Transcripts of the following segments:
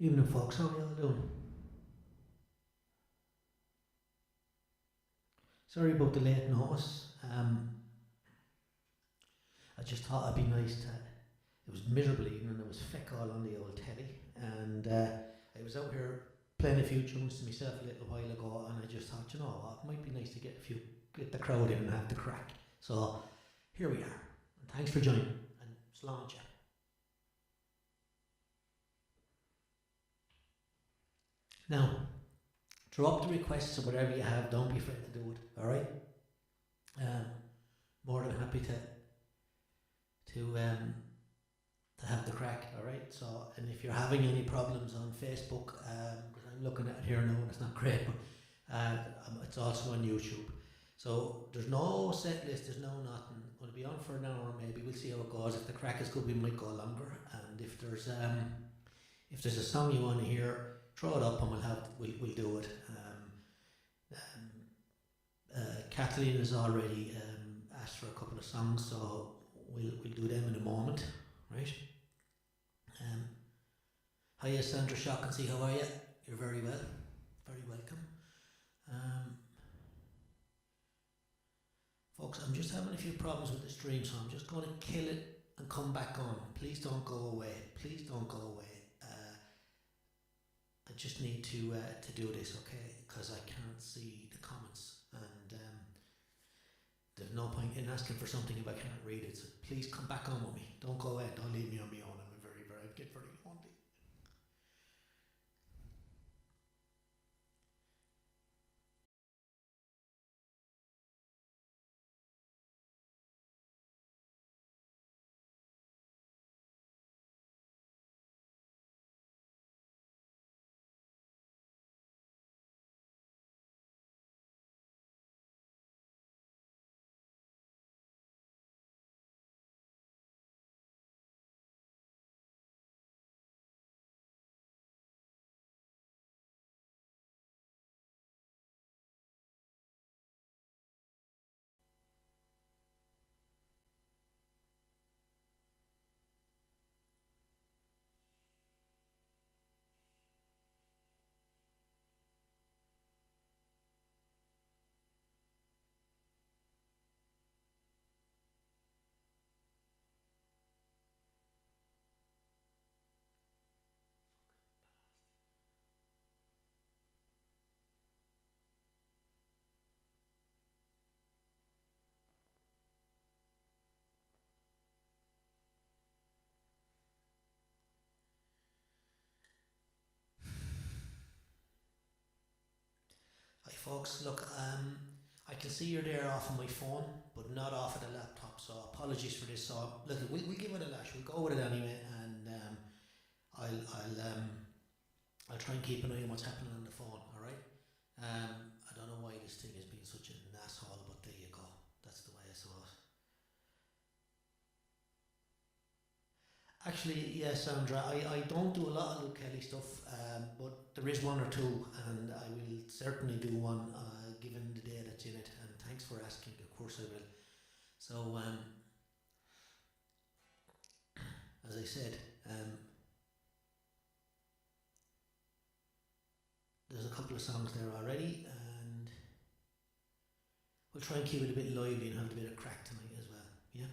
Evening, folks. How are you all doing? Sorry about the late notice. I just thought it'd be nice to. It was miserable evening. There was feck all on the old telly, and I was out here playing a few tunes to myself a little while ago, and I just thought, you know what, it might be nice to get the crowd in and have the crack. So here we are. And thanks for joining. And slán you. Now, drop the requests or whatever you have. Don't be afraid to do it. All right. Um, More than happy to have the crack. All right. So, and if you're having any problems on Facebook, because I'm looking at it here now and it's not great, but it's also on YouTube. So there's no set list. There's no nothing. Going to be on for an hour maybe. We'll see how it goes. If the crack is good, we might go longer. And if there's a song you want to hear, throw it up and we'll do it. Kathleen has already asked for a couple of songs, so we'll do them in a moment, right? Hiya Sandra Shock and see, how are you? You're very well, very welcome. Folks, I'm just having a few problems with the stream, so I'm just going to kill it and come back on. Please don't go away. Please don't go away. I just need to do this, okay? Because I can't see the comments, and there's no point in asking for something if I can't read it. So please come back on with me. Don't go away. Don't leave me on my own. I get very lonely. Hi folks, look, I can see you're there off of my phone, but not off of the laptop, so apologies for this. So look, we'll give it a lash. We'll go with it anyway, and I'll try and keep an eye on what's happening on the phone. All right. I don't know why this thing has been such an asshole, but there you go. That's the way I saw it. Actually, yes, Sandra, I don't do a lot of Luke Kelly stuff, but there is one or two, and I will certainly do one given the day that's in it. And thanks for asking. Of course, I will. So, as I said, there's a couple of songs there already, and we'll try and keep it a bit lively and have a bit of crack tonight as well. Yeah.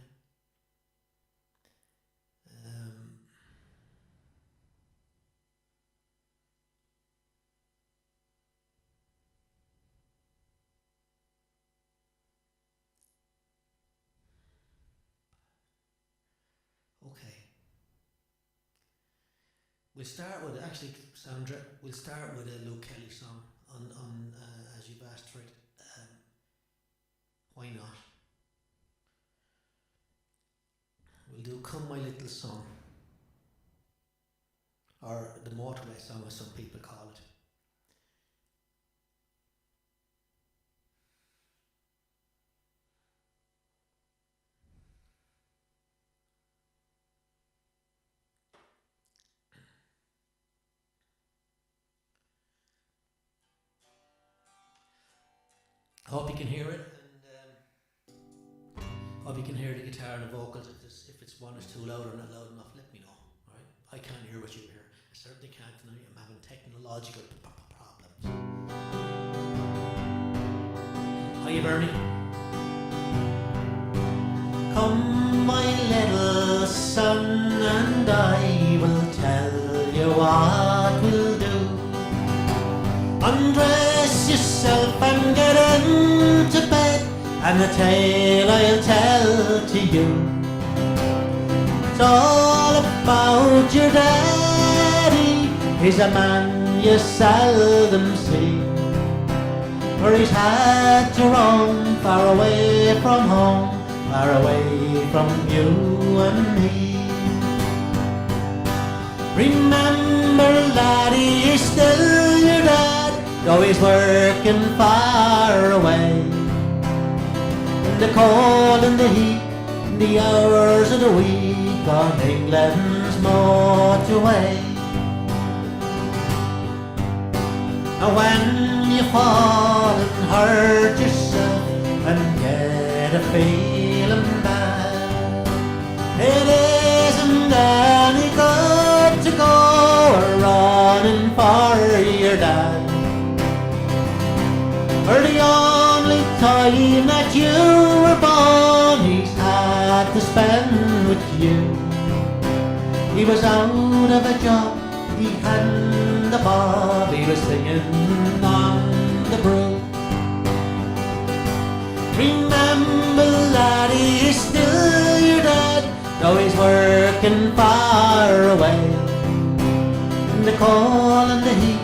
Okay. We'll start with actually, Sandra. We'll start with a Luke Kelly song on as you've asked for it. Why not? We'll do "Come My Little Son," or the motorway song, as some people call it. I hope you can hear it, and hope you can hear the guitar and the vocals. If one is too loud or not loud enough, let me know. All right, I can't hear what you hear. I certainly can't tonight. I'm having technological problems. Hiya, Bernie. Come, my little son, and I will tell you what we'll do. Undress yourself and get into bed, and the tale I'll tell to you. It's all about your daddy. He's a man you seldom see, for he's had to roam far away from home, far away from you and me. Remember, laddie, he's still your dad, though he's working far away. In the cold and the heat, in the hours of the week, on England's motorway. Now when you fall and hurt yourself and get a feeling bad, it isn't any good to go running for your dad. For the only time that you were born, he's had to spend with you. He was out of a job, he hadn't a bob, he was singing on the brook. Remember, laddie, he's still your dad, though he's working far away. In the cold and the heat,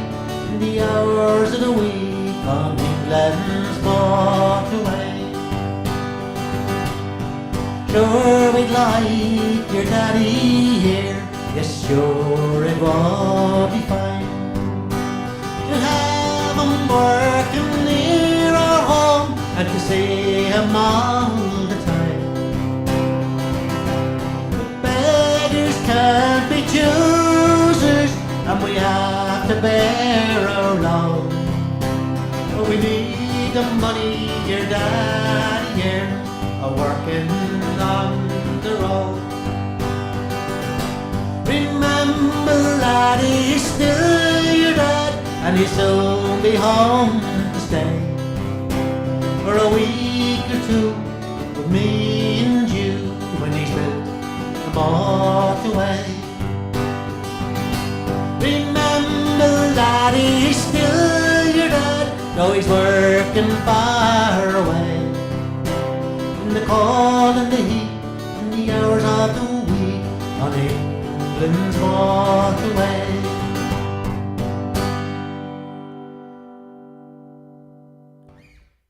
in the hours of the week, on England's motorway. Sure, we'd like your daddy here, yes, sure, it would be fine to have him working near our home and to see him all the time. But beggars can't be choosers, and we have to bear our load. But we need the money your daddy here, working on the road. Remember, laddie, he's still your dad, and he'll soon be home to stay for a week or two with me and you when he's built the motorway. Remember, laddie, he's still your dad, though he's working far away. In the cold and the heat, in the hours of the week, on England's motorway.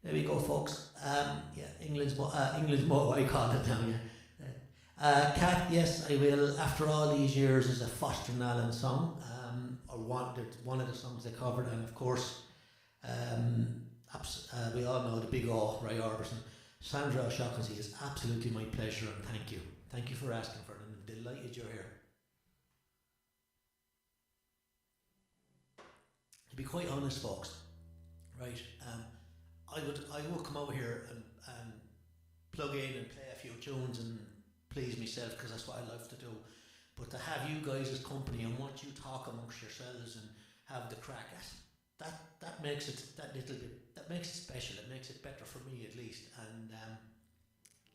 There we go, folks. Yeah, England's motorway, called it down here. Cat, yes, I will. After all these years, is a Foster and Allen song, or one of the songs they covered, and of course, we all know the big O, Roy Orbison. Sandra O'Shaughnessy, is absolutely my pleasure, and thank you. Thank you for asking for it, and I'm delighted you're here. To be quite honest, folks, right, I would come over here and plug in and play a few tunes and please myself, because that's what I love to do. But to have you guys as company and watch you talk amongst yourselves and have the crack, that makes it that little bit. That makes it special. It makes it better for me, at least. And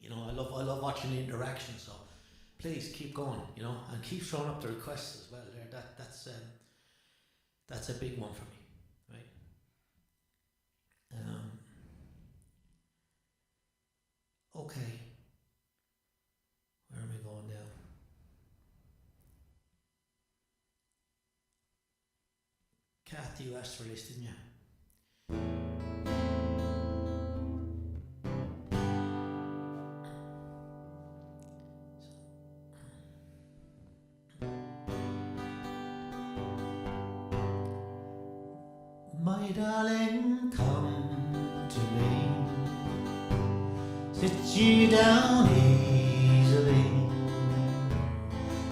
you know, I love watching the interaction. So please keep going. You know, and keep throwing up the requests as well. There, that's a big one for me, right? Okay. Where am I going now? Kathy, you asked for this, didn't you? My darling, come to me, sit you down easily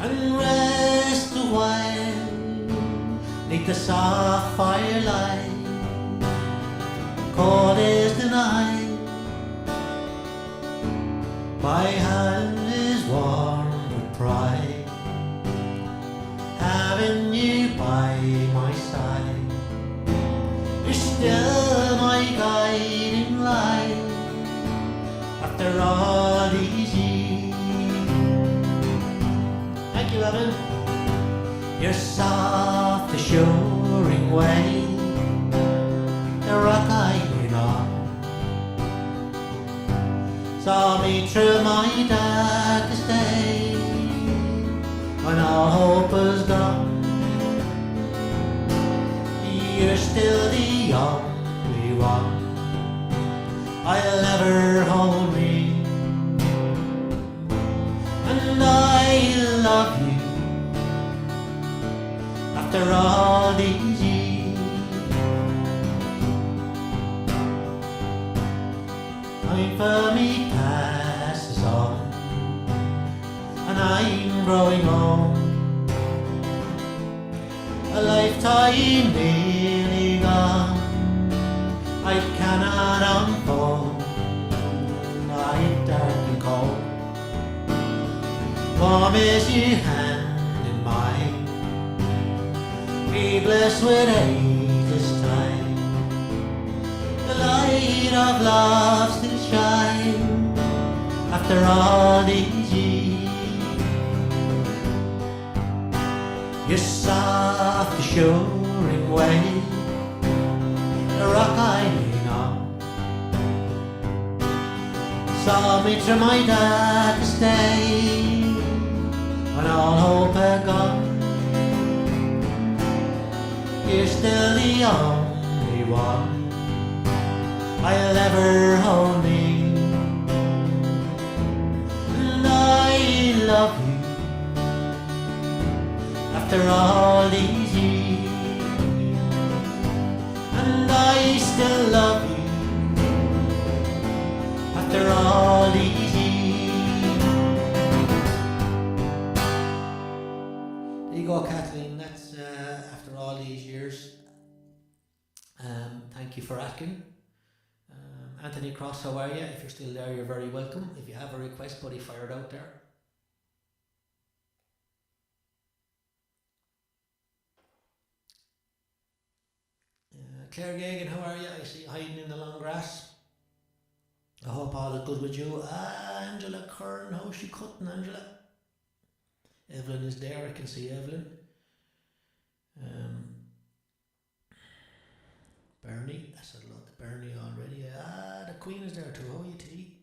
and rest a while neath the soft firelight. Cold is the night, my hand is warm with pride, having you still my guiding light after all these years. Thank you, Evan. Your soft, assuring way, the rock I lean on, saw me through my darkest day when all hope was gone. You're still the only one I'll ever hold me, and I love you after all these years. Time for me passes on, and I'm growing old. A lifetime nearly gone, I cannot unfold. Night dark and cold, warm is your hand in mine, be blessed with ageless time. The light of love still shines after all these years. Your soft, assuring way, the rock I lean on, saw me through my darkest day when all hope had gone. You're still the only one I'll ever hold me, and I love you after all these years, and I still love you after all these years. There you go, Kathleen. That's after all these years. Thank you for asking. Anthony Cross, how are you? If you're still there, you're very welcome. If you have a request, buddy, fire it out there. Claire Gagan, how are you? I see you hiding in the long grass. I hope all is good with you. Angela Kern, how's she cutting, Angela? Evelyn is there, I can see Evelyn. Bernie, I said a lot to Bernie already. The Queen is there too, how are you, T?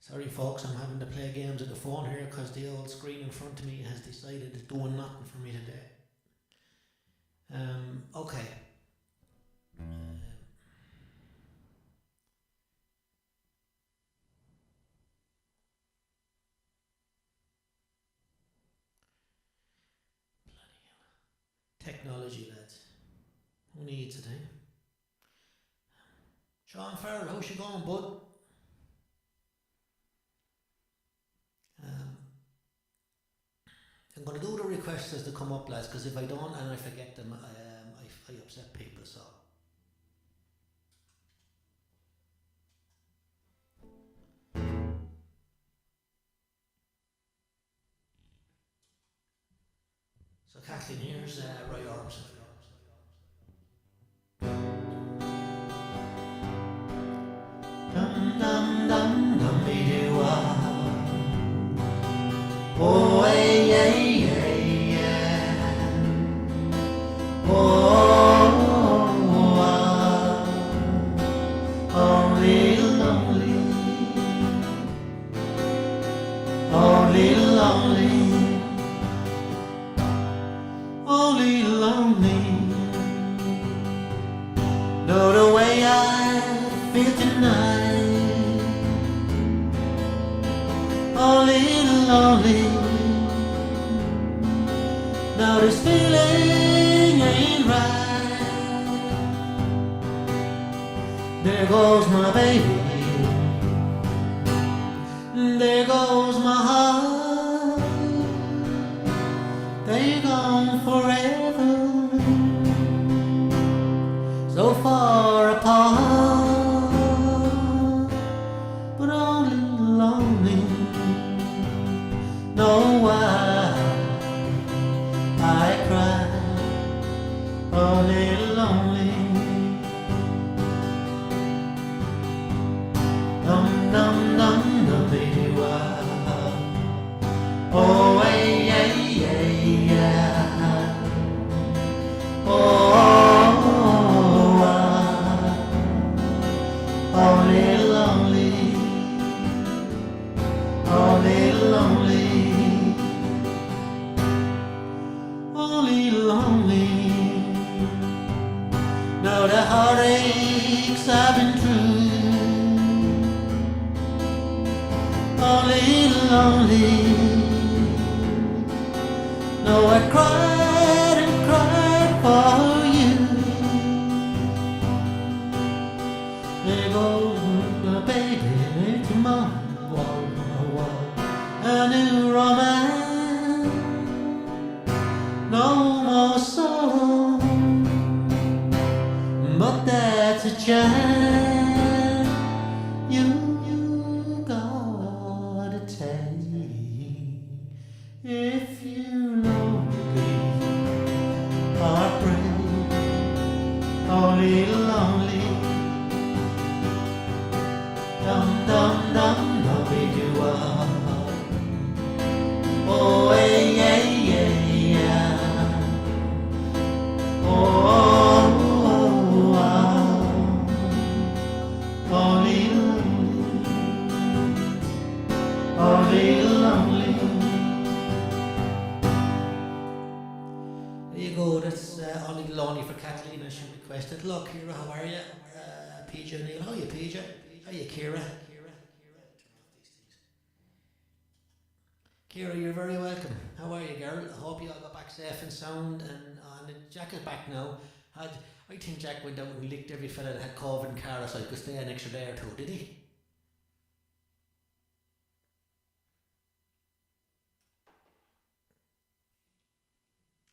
Sorry folks, I'm having to play games at the phone here because the old screen in front of me has decided it's doing nothing for me today. Okay. Technology, lads. Who needs it, eh? Sean Farrell, how's she going, bud? I'm going to do the requests as they come up, lads, because if I don't and I forget them, I upset people, so. So Kathleen, here's Roy Orbison. Dum dum dum dum dee doo oh hey hey hey yeah. Oh, only lonely, only lonely, only lonely. Know the way I feel tonight, only lonely. Now this feeling ain't right. There goes my baby, there goes my heart. They're gone forever, so far apart, but only lonely. Know why I cry oh little lonely. Dum dum dum dum dee wah. Oh hey hey hey yeah. Oh, oh little lonely. Oh little lonely. Oh little lonely. Now the heartaches I've been through. Oh little lonely. No, I cried and cried for you. There goes my baby to mom. A new romance, no more sorrow, but that's a chance you gotta take if you lonely, heartbreak, oh little lonely. Dum dum dum dum do I. Oh hey hey hey yeah. Oh oh oh little lonely. Oh little lonely. There you go. That's a little lonely for Kathleen as she requested. Hello Kira, how are you? PJ O'Neill, how are you PJ? How are you Kira? Kira, you're very welcome. How are you, girl? I hope you all got back safe and sound. And Jack is back now. I think Jack went out and licked every fella that had COVID in car so I could stay an extra day or two, did he?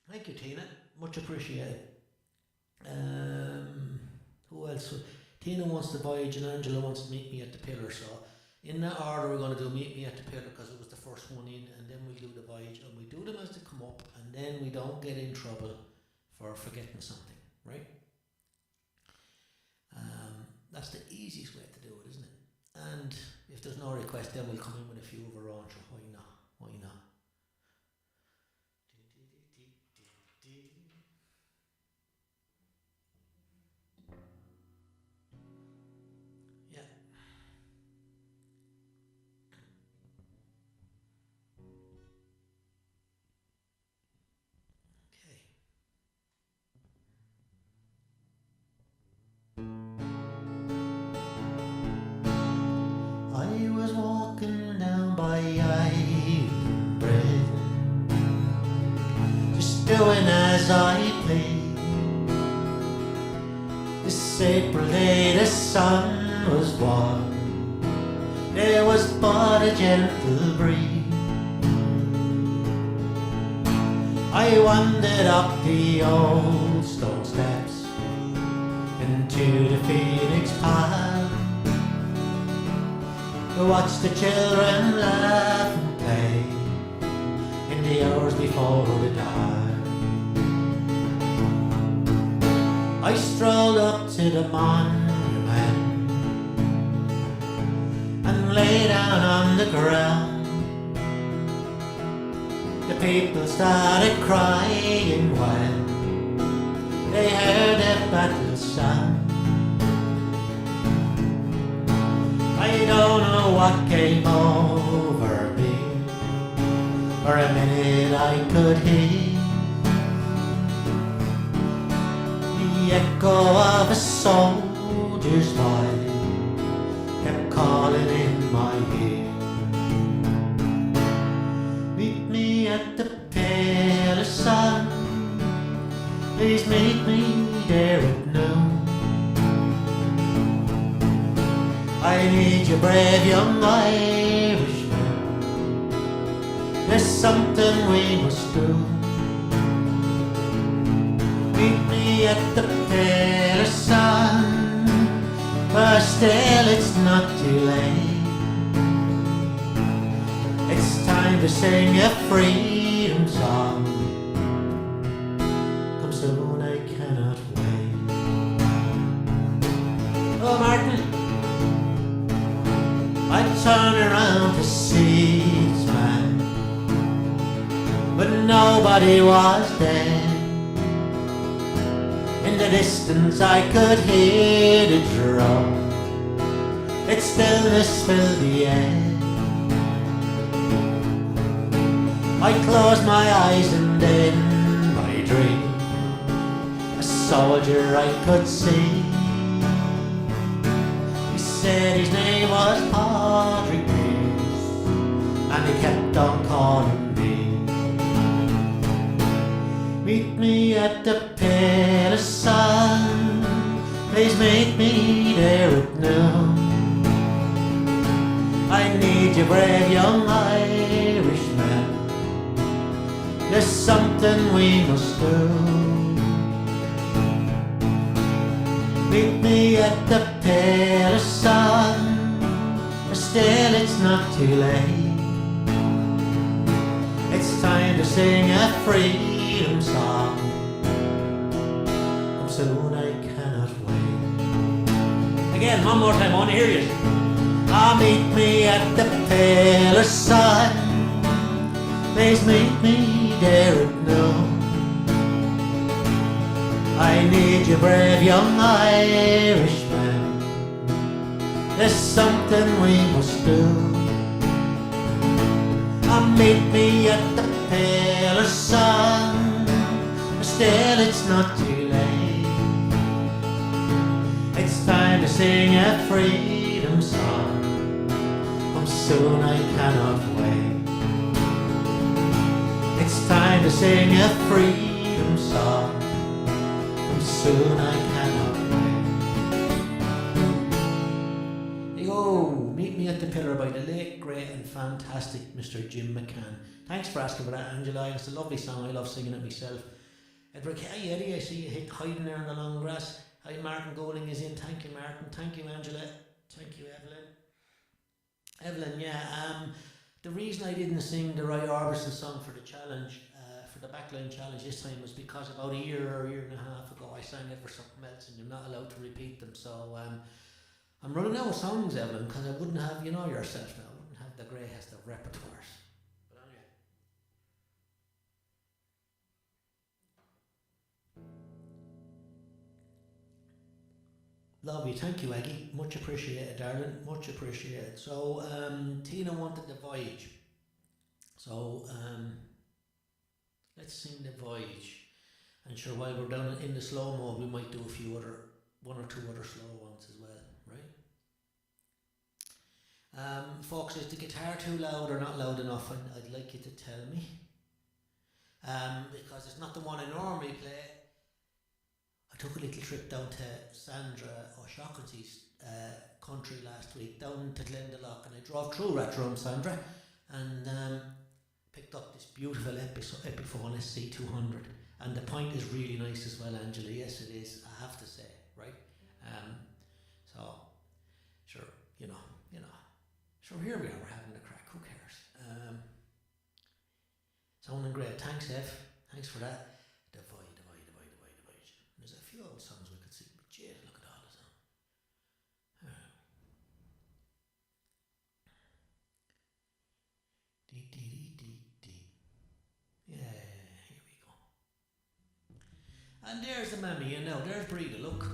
Thank you, Tina. Much appreciated. Who else? Tina wants the voyage and Angela wants to meet me at the pillar, so in that order we're going to do meet me at the pillar because it was the first one in, and then we'll do the voyage, and we do them as they come up, and then we don't get in trouble for forgetting something, right? That's the easiest way to do it, isn't it? And if there's no request, then we'll come in with a few of our own, so why not? Why not? Yeah. Okay. I was walking down by Iron Bridge, just doing as I please. This April day the sun was warm, there was but a gentle breeze. I wandered up the old stone steps into the Phoenix Park to watch the children laugh and play in the hours before the dark. I strolled up to the monument and lay down on the ground. The people started crying when they heard the battle sound. I don't know what came over me, for a minute I could hear the echo of a soldier's voice kept calling in my ear. Meet me at the pillar, son, please meet me there at noon. I need you, brave young Irishman, there's something we must do. Meet me at the pillar, son, but still it's not too late. It's time to sing a freedom song. Come soon, I cannot wait. Oh, Martin, I turn around to see this man, but nobody was there. In the distance I could hear the drum, its stillness filled the air. I closed my eyes and in my dream a soldier I could see. He said his name was Padre Pierce, and he kept on calling me. Meet me at the pale sun, please meet me there at noon. I need you, brave young Irishman, there's something we must do. Meet me at the pale sun, still it's not too late. It's time to sing a freedom song. Come soon, I cannot wait. Again, one more time, I want to hear you. Ah, meet me at the pale sun, please meet me there at noon. I need you, brave young Irishman, there's something we must do. Meet me at the pale sun, still it's not too late. It's time to sing a freedom song. Come soon, I cannot wait. It's time to sing a freedom song. Come soon, I cannot wait. Hey, oh, meet me at the pillar by the late, great and fantastic Mr. Jim McCann. Thanks for asking for that, Angela. It's a lovely song. I love singing it myself. Edward, hey Eddie, I see you hiding there in the long grass. Hi, Martin Golding is in. Thank you, Martin. Thank you, Angela. Thank you, Evelyn. Evelyn, yeah. The reason I didn't sing the Roy Orbison song for the challenge, for the backline challenge this time, was because about a year or a year and a half ago I sang it for something else, and you're not allowed to repeat them. So I'm running out of songs, Evelyn, because I wouldn't have, you know yourself now, I wouldn't have the greatest of repertoires. But anyway. Lovely, thank you, Aggie. Much appreciated, darling. Much appreciated. So, Tina wanted The Voyage. So, let's sing The Voyage. And sure, while we're down in the slow mode, we might do one or two other slow ones as well, right? Folks, is the guitar too loud or not loud enough? I'd like you to tell me. Because it's not the one I normally play. I took a little trip down to Sandra O'Shaughnessy's country last week, down to Glendalough, and I drove through Restream, Sandra, and picked up this beautiful Epiphone SC200. And the point is really nice as well, Angela. Yes, it is, I have to say, right? So, sure, you know. Sure, here we are, we're having a crack, who cares? Sounding great, thanks, Ev, thanks for that. Divide. There's a few old songs we could sing, but jeez, look at all the songs. Yeah, here we go. And there's the mammy, and now there's Breda, look.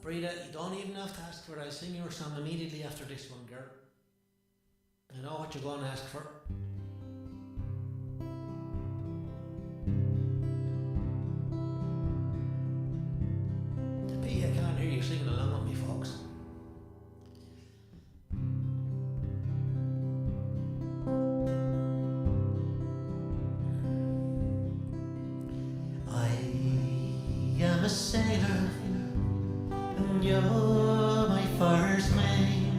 Breda, you don't even have to ask for it. I'll sing your song immediately after this one, girl. I know what you're going to ask for. I can't hear you singing along with me, folks. I am a sailor, and you're my first mate.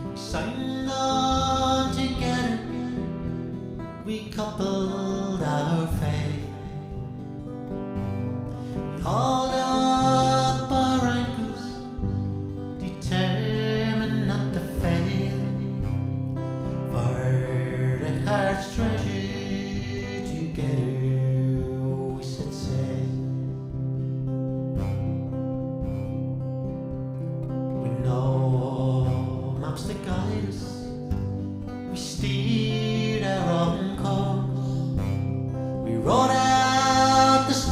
We signed on together, we coupled our fate. We hauled up our ankles, determined not to fail, for the heart's treasure together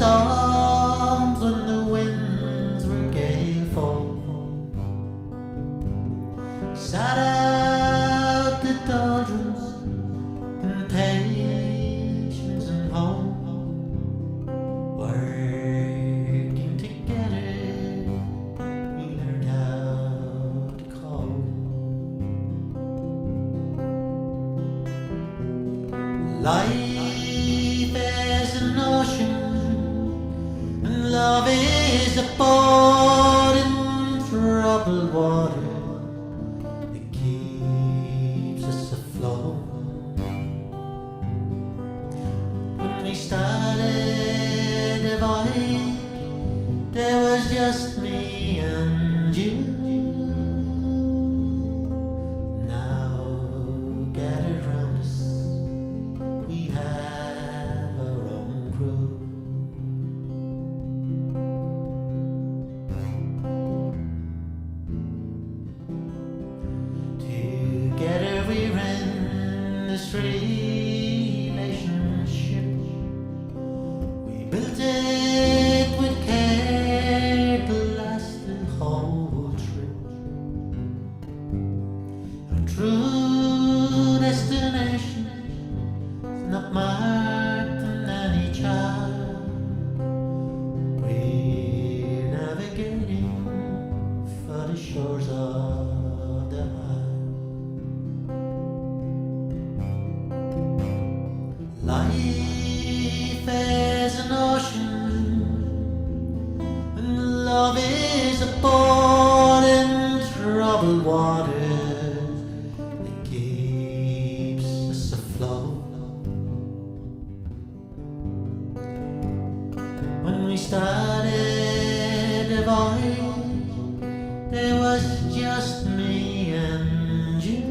storms when the winds were galeful. Sat out the doldrums in patience and hope, working together we learned how to cope. Life is an ocean and love is a boat in troubled water. It keeps us afloat. When we started the voyage, there was just me and you. Now gathered round us, we have our own crew. Together we're in this relationship. We built it with care to last the whole trip. Our true destination is not marked on any chart. We're navigating for the shores of the heart. Life is an ocean and love is a boat in troubled waters that keeps us afloat. When we started the voyage, there was just me and you.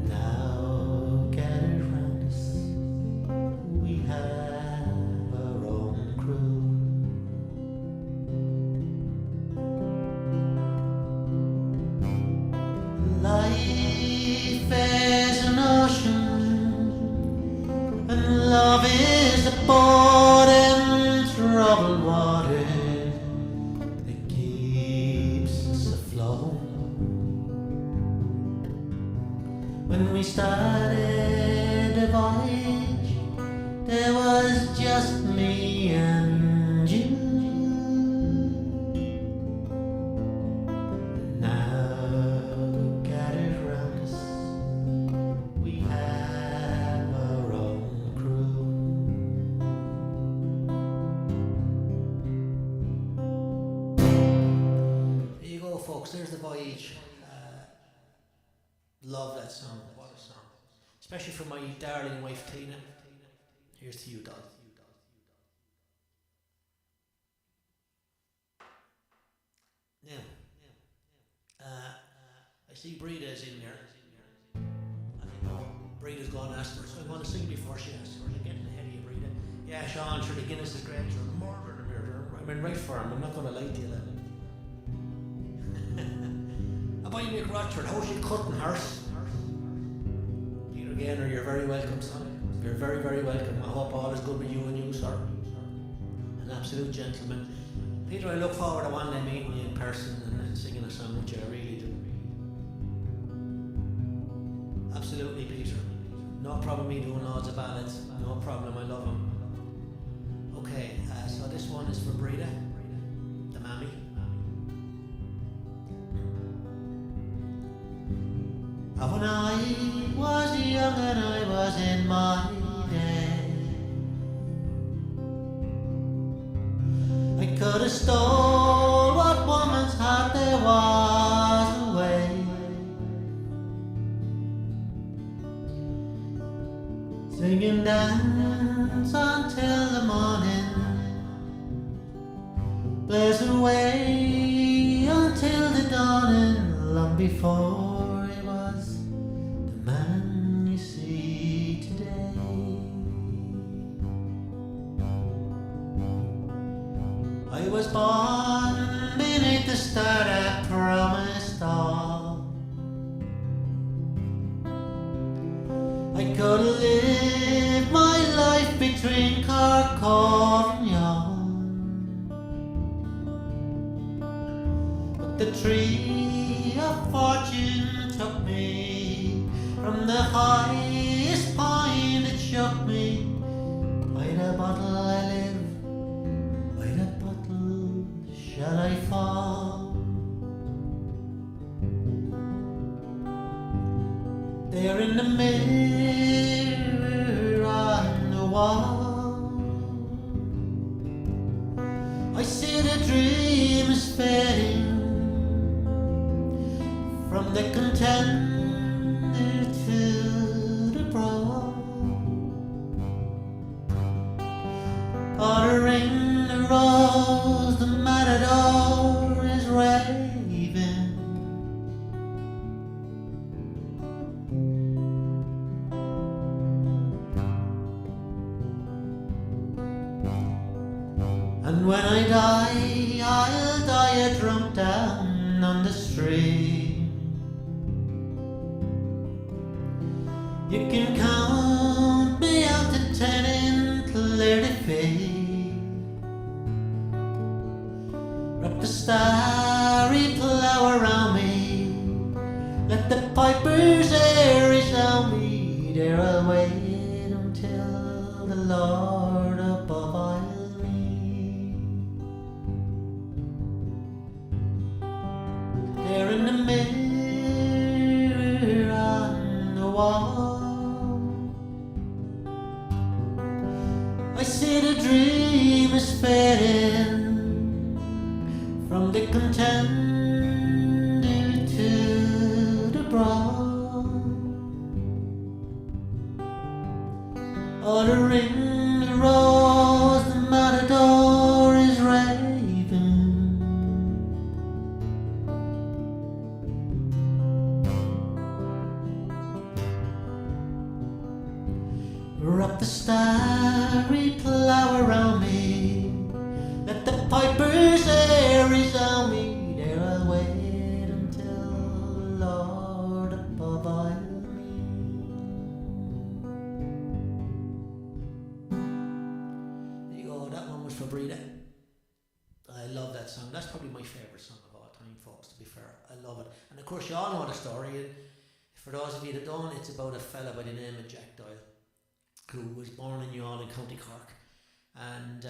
Now gathered round us, we have our own crew. Life is an ocean and love is a boat in troubled waters that keeps us afloat. When we started the voyage, there was just me and you. Now gathered round us, we have our own crew. There you go, folks. There's the voyage. Love that song. What a song. Especially for my darling wife Tina. Here's to you, doll. Now, I see Breda's in there. I think Breda's gone asked her, so I want to sing before she asks her. They're getting ahead of you, Breda. Yeah, Sean, sure, the Guinness is great. You're murder. I mean, right for him. I'm not going to lie to you, lad. About you, Nick Rochford, how's she cutting horse? Peter Gaynor, you're very welcome, son. You're very, very welcome. I hope all is good with you and you, sir. An absolute gentleman. Peter, I look forward to one day meeting you in person and singing a song with you, I really do. Absolutely, Peter. No problem me doing loads of ballads. No problem, I love them. Okay, so this one is for Breda, the mammy. When I was young and I was in my day, I could have stole what woman's heart there was away. Singing dance until the morning, blaze away until the dawning, long before it was the man you see today. I was born beneath the star that promised all. I could have lived my tree of fortune took me from the highest point it shook me. By the bottle I live, by the bottle shall I fall. There in the mirror on the wall, I see the dream is fading from the contender to the brawl. Oh, the ring, the rose, the matador is raving. And when I die, I'll die a drunk down on the stream. You can count me out to 10 in clarity. Wrap the starry plough around me. Let the piper's air resound me. There I'll wait until the Lord above I'll meet. There in the mirror on the wall, I see the dream is fading from the contender to the brawl. Oh, the ring, the rose, the matador is raving. Wrap the starry plough around me. Let the piper's air resound me. There I'll wait until the Lord above I'll meet. There you go, that one was for Breda. I love that song. That's probably my favourite song of all time, folks, to be fair. I love it. And of course you all know the story, and for those of you that don't, it's about a fella by the name of Jack Doyle, who was born in Youghal in County Cork, and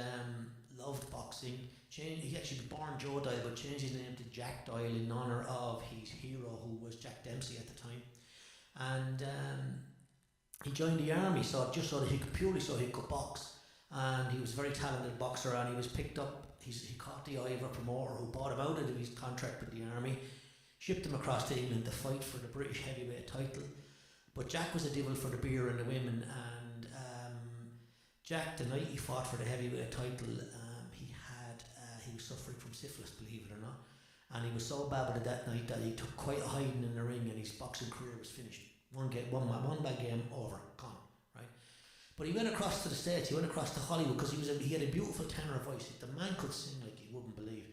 loved boxing. He actually was born Joe Doyle, but changed his name to Jack Doyle in honour of his hero, who was Jack Dempsey at the time. And he joined the army, so just so that he could box. And he was a very talented boxer, and he was picked up. He caught the eye of a promoter who bought him out of his contract with the army, shipped him across to England to fight for the British heavyweight title. But Jack was a devil for the beer and the women, and Jack, the night he fought for the heavyweight title, he was suffering from syphilis, believe it or not, and he was so bad with it that night that he took quite a hiding in the ring, and his boxing career was finished. One bad game over, gone, right? But he went across to the States. He went across to Hollywood because he had a beautiful tenor voice. The man could sing like you wouldn't believe,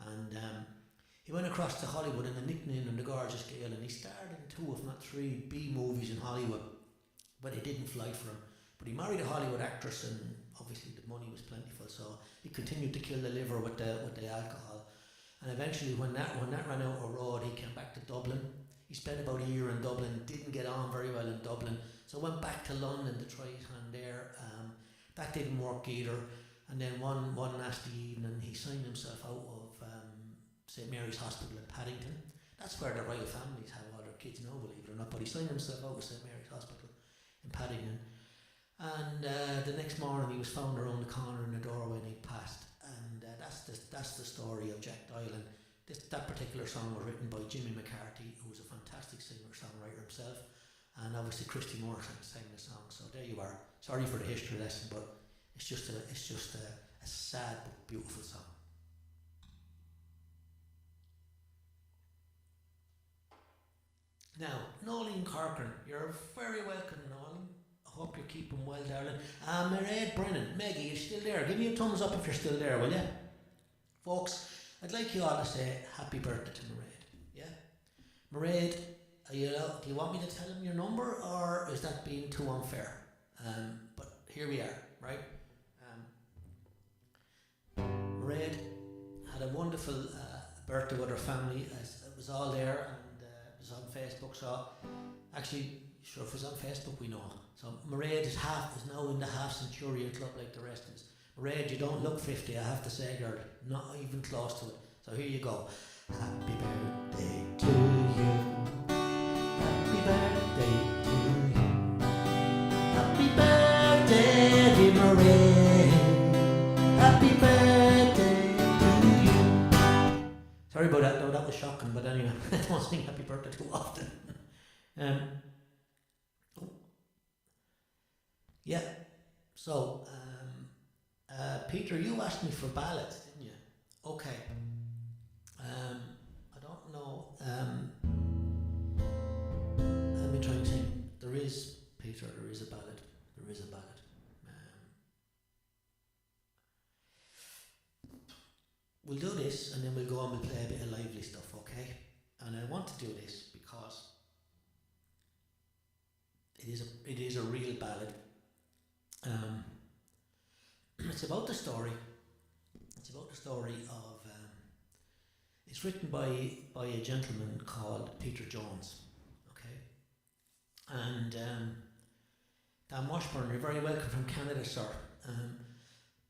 and he went across to Hollywood and they nicknamed him the Gorgeous Gale, and he starred in 2 if not 3 B movies in Hollywood, but it didn't fly for him. But he married a Hollywood actress, and obviously the money was plentiful, so he continued to kill the liver with the alcohol. And eventually, when that ran out of road, he came back to Dublin. He spent about a year in Dublin, didn't get on very well in Dublin, so went back to London to try his hand there. That didn't work either. And then one nasty evening, he signed himself out of St Mary's Hospital in Paddington. That's where the royal families have all their kids now, believe it or not. But he signed himself out of St Mary's Hospital in Paddington. And the next morning he was found around the corner in the doorway and he passed. And that's the story of Jack Doyle. And that particular song was written by Jimmy McCarthy, who was a fantastic singer-songwriter himself. And obviously Christy Morrison sang the song. So there you are. Sorry for the history lesson, but it's just a sad but beautiful song. Now, Nolene Corcoran, you're very welcome, Nolene. I hope you're keeping well, darling. Mairead Brennan, Maggie, you're still there. Give me a thumbs up if you're still there, will you? Folks, I'd like you all to say happy birthday to Mairead. Yeah? Mairead, do you want me to tell him your number, or is that being too unfair? But here we are, right? Mairead had a wonderful birthday with her family, as was all there, and it was on Facebook. So actually, sure, if it was on Facebook, we know. So Mairead is now in the half centurion club like the rest of us. Mairead, you don't look 50, I have to say, girl, not even close to it. So here you go. Happy birthday to you. Happy birthday to you. Happy birthday, dear Mairead. Happy birthday to you. Sorry about that, though, that was shocking, but anyway, I don't sing happy birthday too often. Yeah, so Peter, you asked me for ballads, didn't you? Okay. I don't know. Let me try and think. There is a ballad. There is a ballad. We'll do this, and then we'll go and we'll play a bit of lively stuff, okay? And I want to do this because it is a real ballad. It's about the story. It's about the story of. It's written by a gentleman called Peter Jones. Okay, and Dan Washburn, you're very welcome from Canada, sir.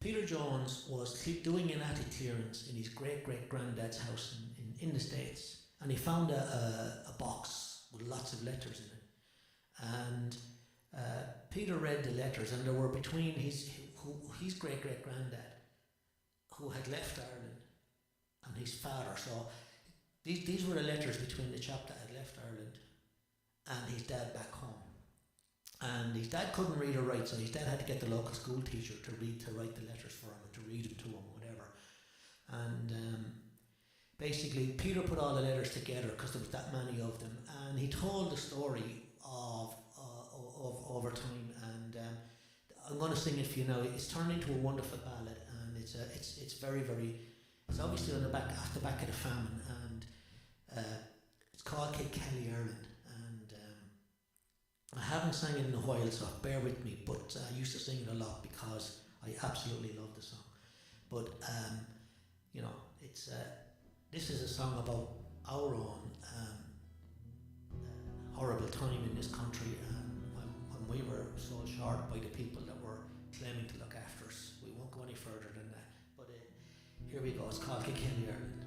Peter Jones was doing an attic clearance in his great granddad's house in the States, and he found a box with lots of letters in it, and Peter read the letters, and there were between his great granddad, who had left Ireland, and his father. So these were the letters between the chap that had left Ireland and his dad back home. And his dad couldn't read or write, so his dad had to get the local school teacher to write the letters for him and to read them to him, whatever. And basically, Peter put all the letters together because there was that many of them, and he told the story of over time. And I'm going to sing it for you now. It's turned into a wonderful ballad, and it's very, very. It's obviously on the back of the famine, and it's called Kilkelly, Ireland. I haven't sang it in a while, so bear with me, but I used to sing it a lot because I absolutely love the song. But, you know, it's this is a song about our own horrible time in this country, when we were sold short by the people that were claiming to look after us. We won't go any further than that. But here we go, it's called Kilkelly, Ireland.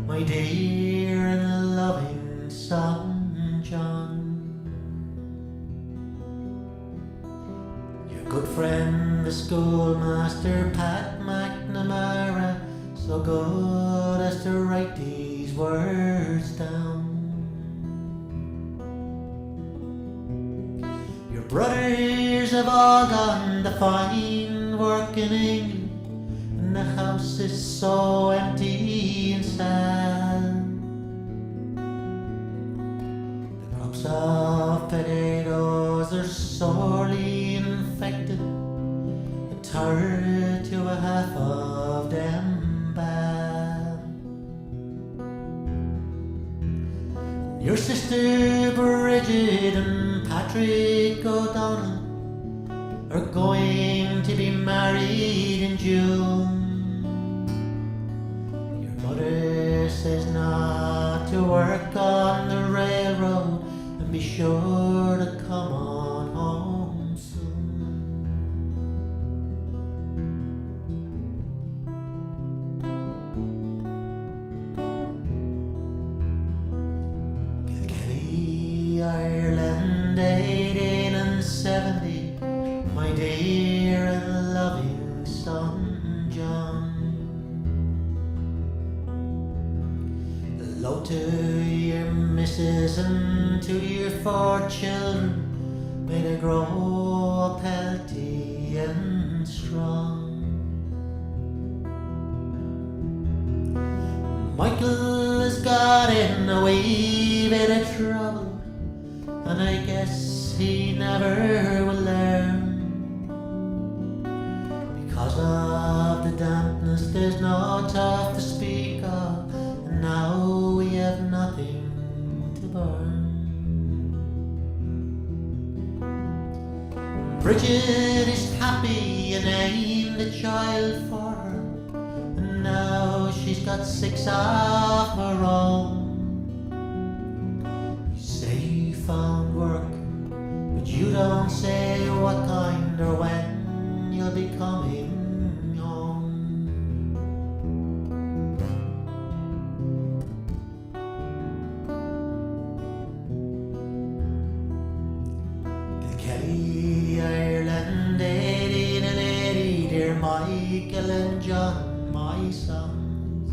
My dear and loving son John, your good friend the schoolmaster Pat McNamara, so good as to write these words down. Your brothers have all gone to find work in England, and the house is so empty and sad. The crops of potatoes are sorely infected, a third to a half of them bad. Your sister Bridget and Patrick O'Donnell are going to be married in June. Your mother says not to work on the railroad, and be sure to come on home soon. Kilkelly, Ireland, 1870. My dear and loving son John, hello to your missus and to your 4 children, may they grow up healthy and strong. Michael has got in a wee bit of trouble, and I guess he never will learn. Because of the dampness, there's no talk to speak of, and now we have nothing Bridget is happy and named a child for her, and now she's got 6 of her own. You say you found work, but you don't say what kind or when you'll be coming home. Kilkelly, Ireland, 1880, dear Michael and John, my sons.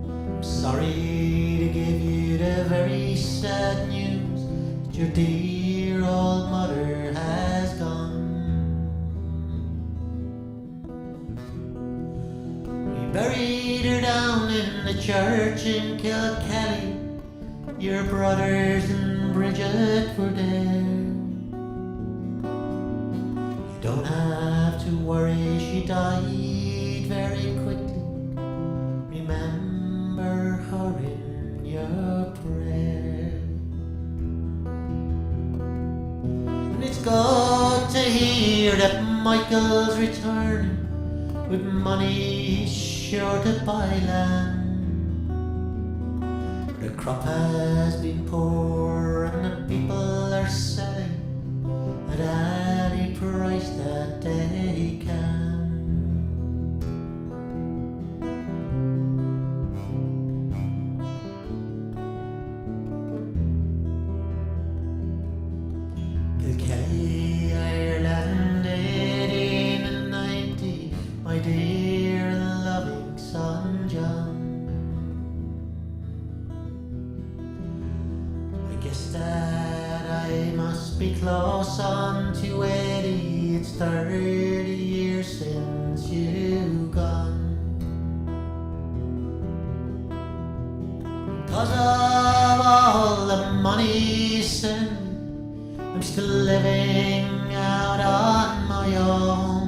I'm sorry to give you the very sad news that your dear old mother has gone. We buried her down in the church in Kilkelly. Your brothers and Bridget were there. You don't have to worry, she died very quickly. Remember her in your prayer. And it's good to hear that Michael's returning with money sure to buy land. The crop has been poor and the people are selling at any price that they can. Kilkelly, Ireland, 1890, my dear and loving son John. I guess that I must be close on to 80. It's 30 years since you've gone. 'Cause of all the money you sent, I'm still living out on my own.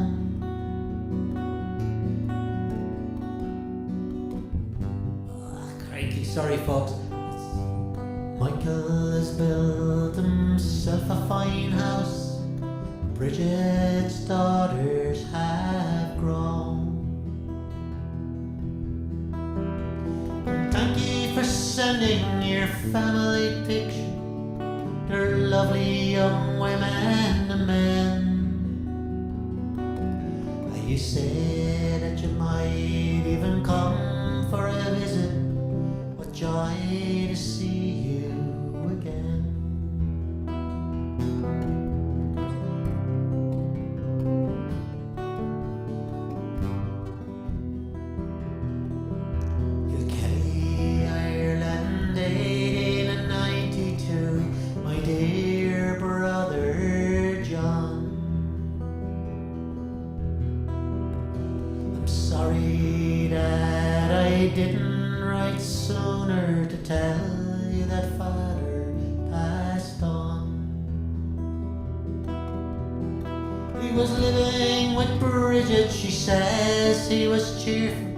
Crikey, sorry folks. Michael has built himself a fine house. Bridget's daughters have grown. And thank you for sending your family picture. They're lovely young women and men. You said that you might even come for a visit. What joy to see you again. Kilkelly, Ireland, 1892, my dear brother John. I'm sorry that I didn't write sooner to tell you that father passed on. He was living with Bridget, she says he was cheerful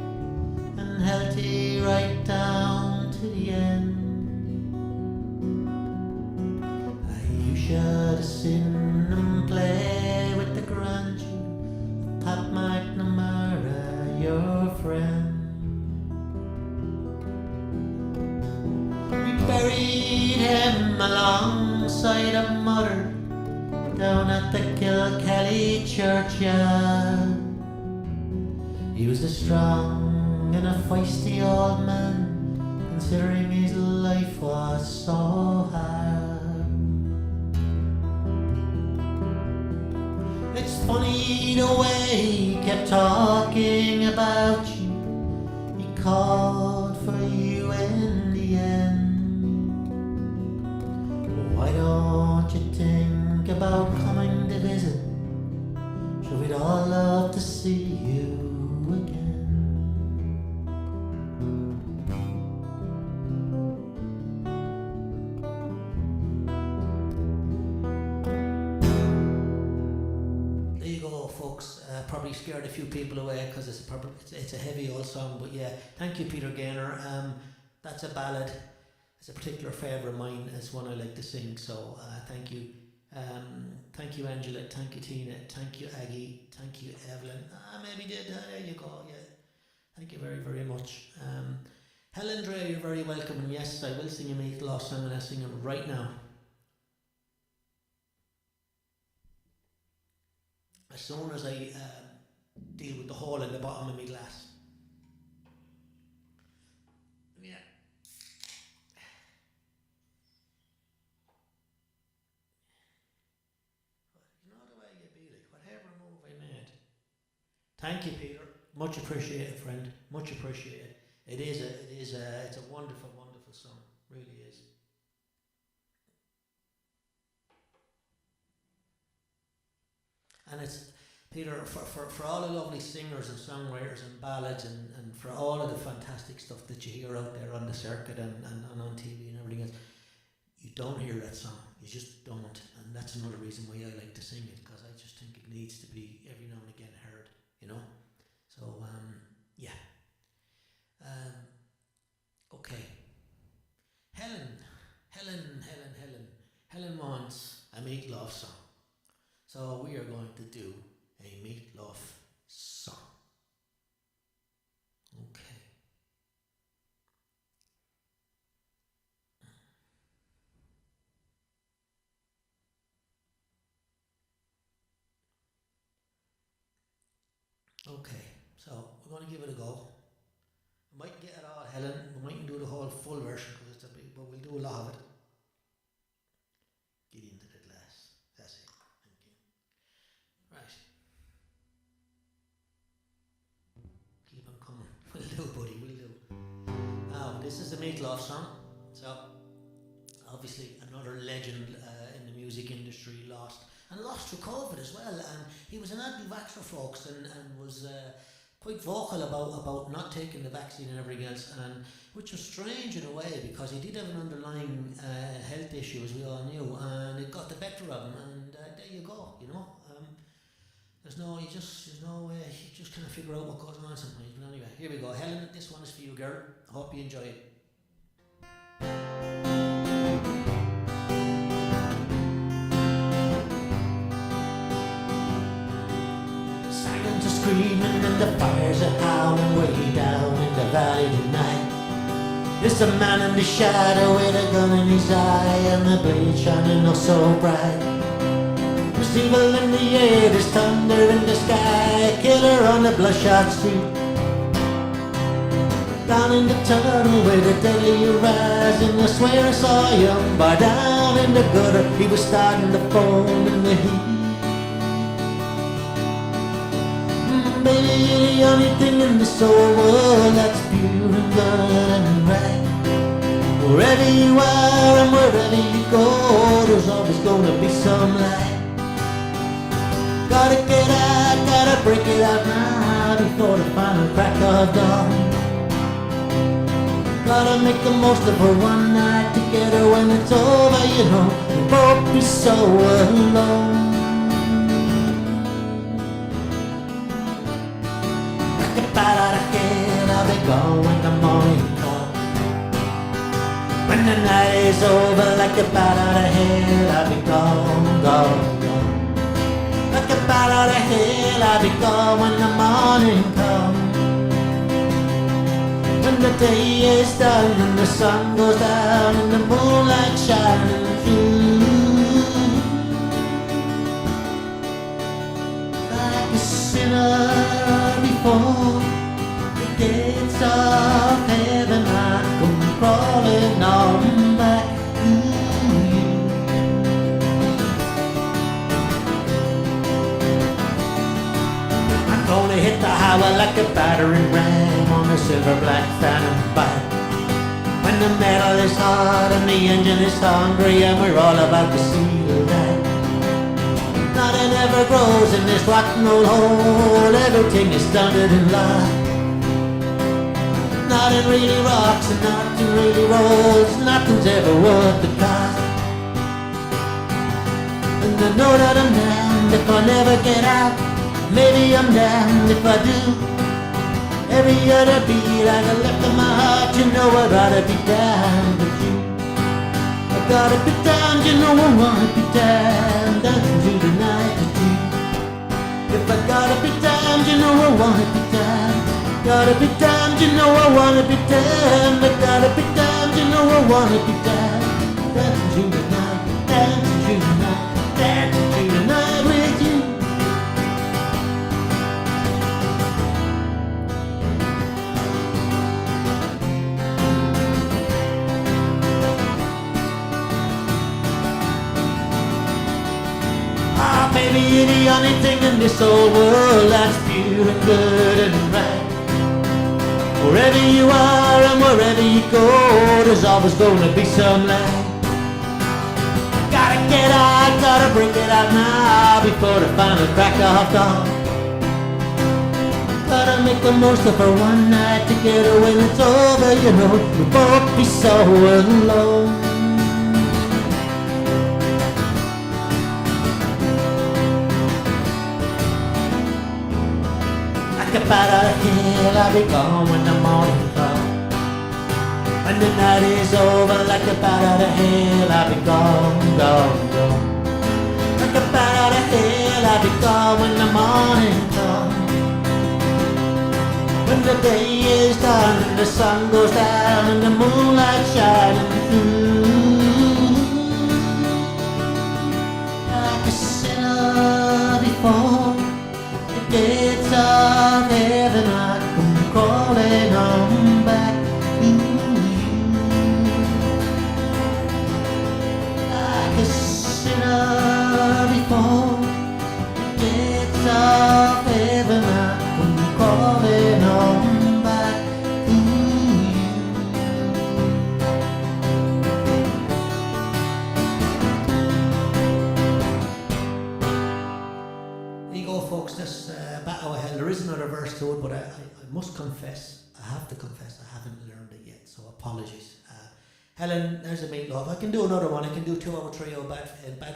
and healthy right down to the end. You should have seen him play with the grandchildren, Pat McNamara, your friend. We buried him alongside a mother down at the Kilkelly churchyard. He was a strong and a feisty old man, considering his life was so hard. It's funny the way he kept talking about you. He called for you in the end. Why don't you think about coming to visit? Sure, we'd all love to see you again. There you go, folks. Probably scared a few people away because it's a heavy old song, but yeah, thank you, Peter Gaynor. That's a ballad. It's a particular favourite of mine. It's one I like to sing, so thank you. Thank you, Angela. Thank you, Tina. Thank you, Aggie. Thank you, Evelyn. Maybe did. There you go. Yeah. Thank you very, very much. Helen Dre, you're very welcome. And yes, I will sing a Meat Loaf song, and I'll sing it right now. As soon as I deal with the hole in the bottom of my glass. Yeah. You know the way you be like, whatever move I made. Thank you, Peter. Much appreciated, friend. Much appreciated. It's a wonderful, wonderful song. Really is. And it's, Peter, for all the lovely singers and songwriters and ballads and for all of the fantastic stuff that you hear out there on the circuit and on TV and everything else, you don't hear that song. You just don't. And that's another reason why I like to sing it, because I just think it needs to be every now and again heard, you know? So, yeah. Okay. Helen wants a Meat Loaf song. So we are going to do a Meat Loaf song. Okay. Okay, so we're going to give it a go. We mightn't get it all, Helen. We mightn't do the whole full version because it's a big, but we'll do a lot of it. Get into the glass. That's it. Thank you. Right. Keep on coming. We'll do, buddy. We'll do. Now, this is the Meat Loaf song. So, obviously, another legend in the music industry lost through COVID as well. And he was an anti-vaxxer, folks, and was quite vocal about not taking the vaccine and everything else, and which was strange in a way because he did have an underlying health issue, as we all knew, and it got the better of him. And there you go, you know. You just kind of figure out what goes on sometimes. But anyway, here we go. Helen, this one is for you, girl. I hope you enjoy it. Sirens are screaming and the fires are howling way down in the valley tonight. There's a man in the shadow with a gun in his eye and the blade shining oh so bright. There's evil in the air, there's thunder in the sky, a killer on the bloodshot street. Down in the tunnel where the deadly are rising, I swear I saw a young boy down in the gutter. He was starting to foam in the heat. Baby, you're the only thing in this whole world that's pure and good and right. Wherever you are and wherever you go, there's always gonna be some light. Gotta get out, gotta break it out now before the final crack of dawn. Gotta make the most of our one night together. When it's over, you know, we'll both be so alone. Like a bat out of hell, I'll be gone when the morning comes. When the night is over, like a bat out of hell, I'll be gone, gone, gone. Like a bat out of hell, I'll be gone when the morning comes. When the day is done and the sun goes down and the moonlight shining through, like a sinner before the gates of heaven, I come crawling on back to you. I'm gonna hit the highway like a battering ram on a silver black phantom bike. When the metal is hot and the engine is hungry and we're all about to see the light. Nothing ever grows in this rotten old hole, everything is stunted in life. Nothing really rocks and nothing really rolls, nothing's ever worth the cost. And I know that I'm damned if I never get out, maybe I'm damned if I do. Every other beat I got left in my heart, you know I'd rather be down with you. gotta be damned, you know I wanna be damned, dancing through the night with you. If I gotta be damned, you know I wanna be damned. Gotta be damned, you know I wanna be damned. I gotta be damned, you know I wanna be damned. Dancing through the night, dancing through the night, dancing through the night with you. Ah, baby, you're the only thing in this whole world that's pure and good and right. Wherever you are and wherever you go, there's always gonna be some light. Gotta get out, gotta break it out now before the final crack of dawn. Gotta make the most of our one night together. When it's over, you know, we'll both be so alone. Like a bat out of hell, I'll be gone when the morning comes. When the night is over, like a bat out of hell, I'll be gone, gone, gone. Like a bat out of hell, I'll be gone when the morning comes. When the day is done and the sun goes down and the moonlight shining through. Like a sinner before the gates of heaven, I come crawling on back to you. Like a sinner before the gates of heaven, I come crawling on back to you. There you go, folks. This Battle of Hell. There is another verse to it, but I must confess, I have to confess, I haven't learned it yet, so apologies. Helen, there's a meat love. I can do another one. I can do 2 or 3 or bad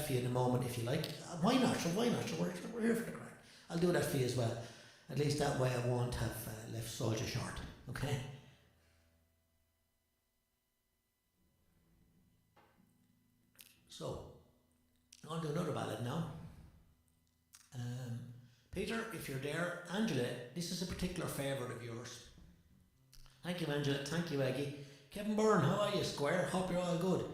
for you in a moment if you like. Why not? Why not? We're here for the crack. I'll do that for you as well. At least that way I won't have left Soldier short. Okay? So, I'll do another ballad now. Peter, if you're there, Angela, this is a particular favourite of yours. Thank you, Angela. Thank you, Aggie. Kevin Byrne, how are you, Square? Hope you're all good.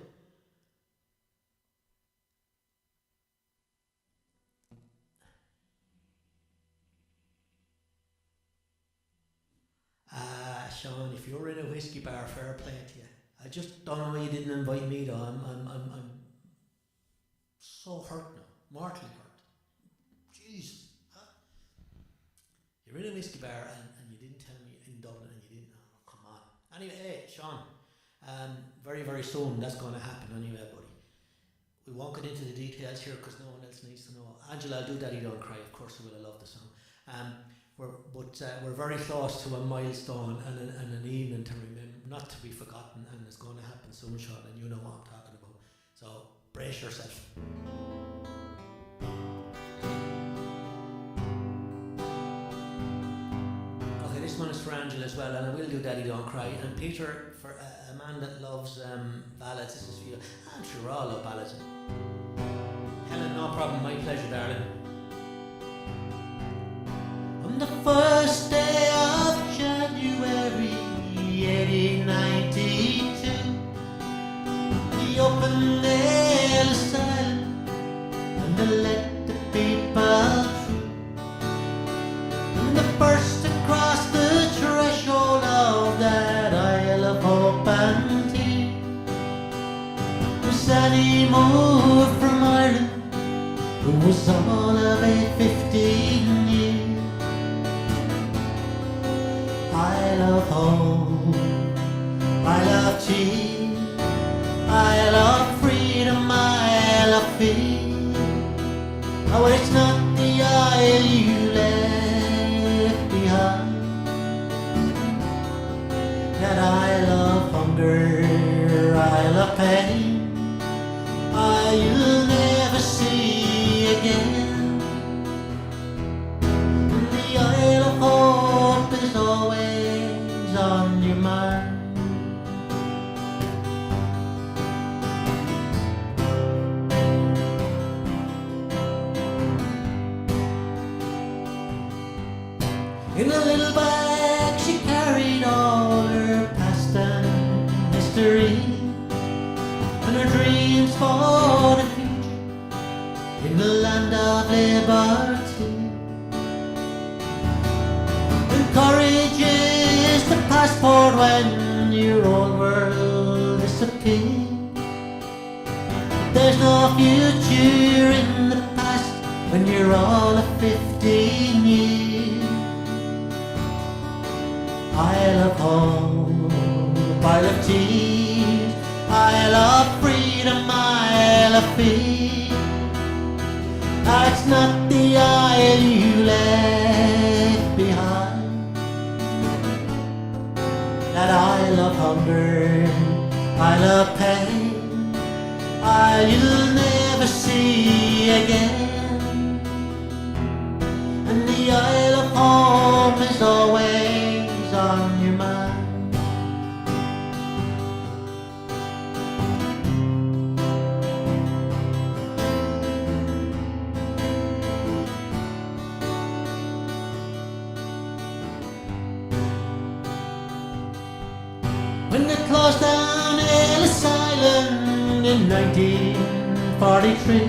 Sean, if you're in a whiskey bar, fair play to you. I just don't know why you didn't invite me though. I'm so hurt now, mortally hurt. Jeez. Huh? You're in a whiskey bar and you didn't tell me in Dublin and you didn't know. Oh, come on. Anyway, hey, Sean, very, very soon that's going to happen anyway, buddy. We won't get into the details here because no one else needs to know. Angela, I'll do Daddy Don't Cry. Of course I will. I love the song. We're very close to a milestone and an evening to remember, not to be forgotten, and it's going to happen soon, Sean, and you know what I'm talking about. So brace yourself. Okay, this one is for Angela as well, and I will do Daddy Don't Cry. And Peter, for a man that loves ballads, this is for you. I'm sure all love ballads. Helen, no problem, my pleasure, darling. On the first day of January 1892, he opened the asylum and let the people through. And the first to cross the threshold of that Isle of Hope and Tea was Annie Moore from Ireland, who was all of 15 years. I love home, I love tea, I love freedom, I love fear. Oh, it's not the isle you left behind that I love hunger, I love pain, I'll never see again. And the Isle of Hope is always on your mind. In a little bag she carried all her past and history, and her dreams for the future in the land of liberty. And courage is the passport when your old world disappears. There's no future in the past when you're all of 15 years. I love home, I love tears, I love freedom, I love fear. That's not the isle you left behind. That I love hunger, I love pain, you'll never see again. And the Isle of Home is always on your mind. When they closed down Ellis Island in 1943,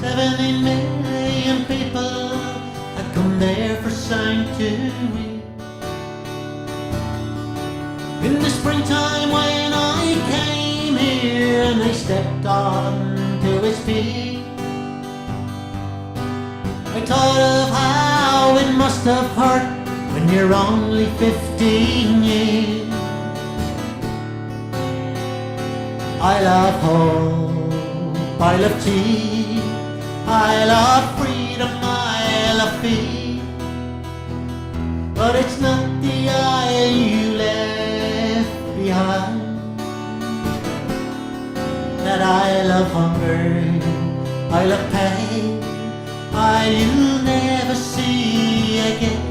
70 million people had come there for sanctuary. In the springtime when I came here and I stepped on to its peak, I thought of how it must have hurt when you're only 15 years. I love home, I love tea, I love freedom, I love fear. But it's not the isle you left behind. That I love hunger, I love pain, you'll never see again.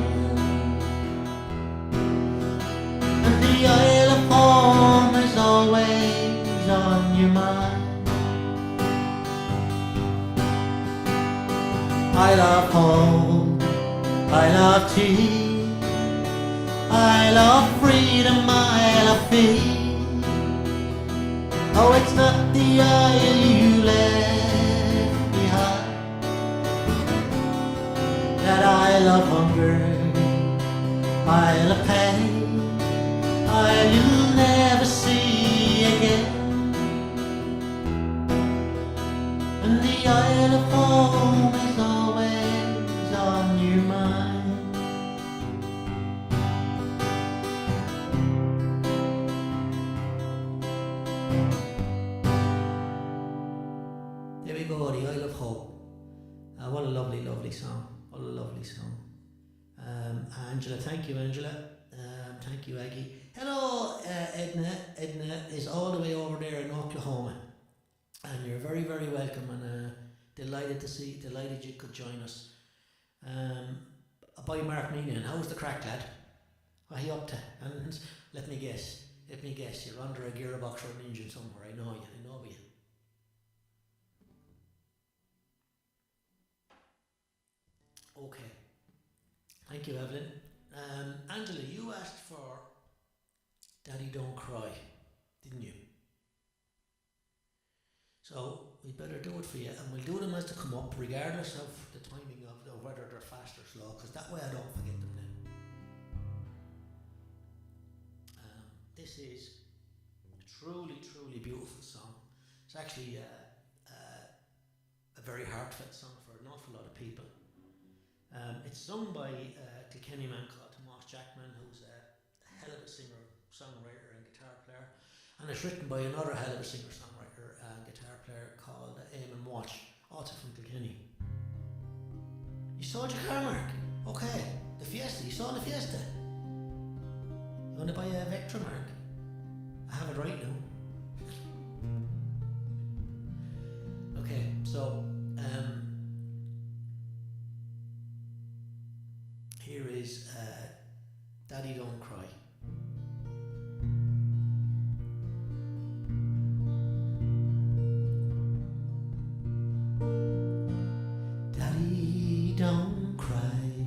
And the Isle of Home is always on your mind. I love home, I love tea, I love freedom, I love fear. Oh, it's not the isle you left behind. That I love hunger, I love pain, you'll never see again. And the Isle of Home is always on your mind. There we go, the Isle of Home. What a lovely, lovely song. What a lovely song. Angela, thank you, Angela. Thank you, Aggie. Hello, Edna. Edna is all the way over there in Oklahoma. And you're very, very welcome, and delighted you could join us. By Mark Meanian, how's the crack, lad? What are you up to? And let me guess, you're under a gearbox or an engine somewhere. I know you. Okay. Thank you, Evelyn. Angela, you asked for Daddy Don't Cry, didn't you? So we better do it for you, and we'll do them as they come up, regardless of the timing of whether they're fast or slow, because that way I don't forget them then. This is a truly, truly beautiful song. It's actually a very heartfelt song for an awful lot of people. It's sung by a Kilkenny man called Tomas Jackman, who's a hell of a singer, songwriter and guitar player, and it's written by another hell of a singer, songwriter and guitar player called Eamon Watch, also from Kilkenny. You sold your car, Mark? Okay. The Fiesta, you sold the Fiesta? You want to buy a Vectra, Mark? I have it right now. Okay, so here is Daddy Don't Cry. Daddy, don't cry.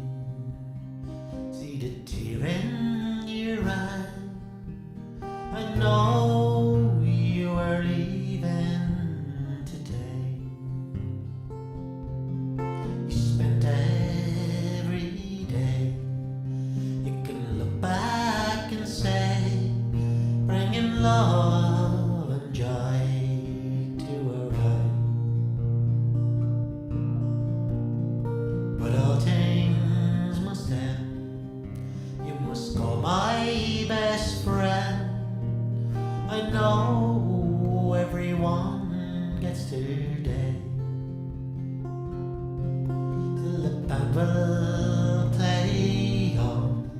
will play on,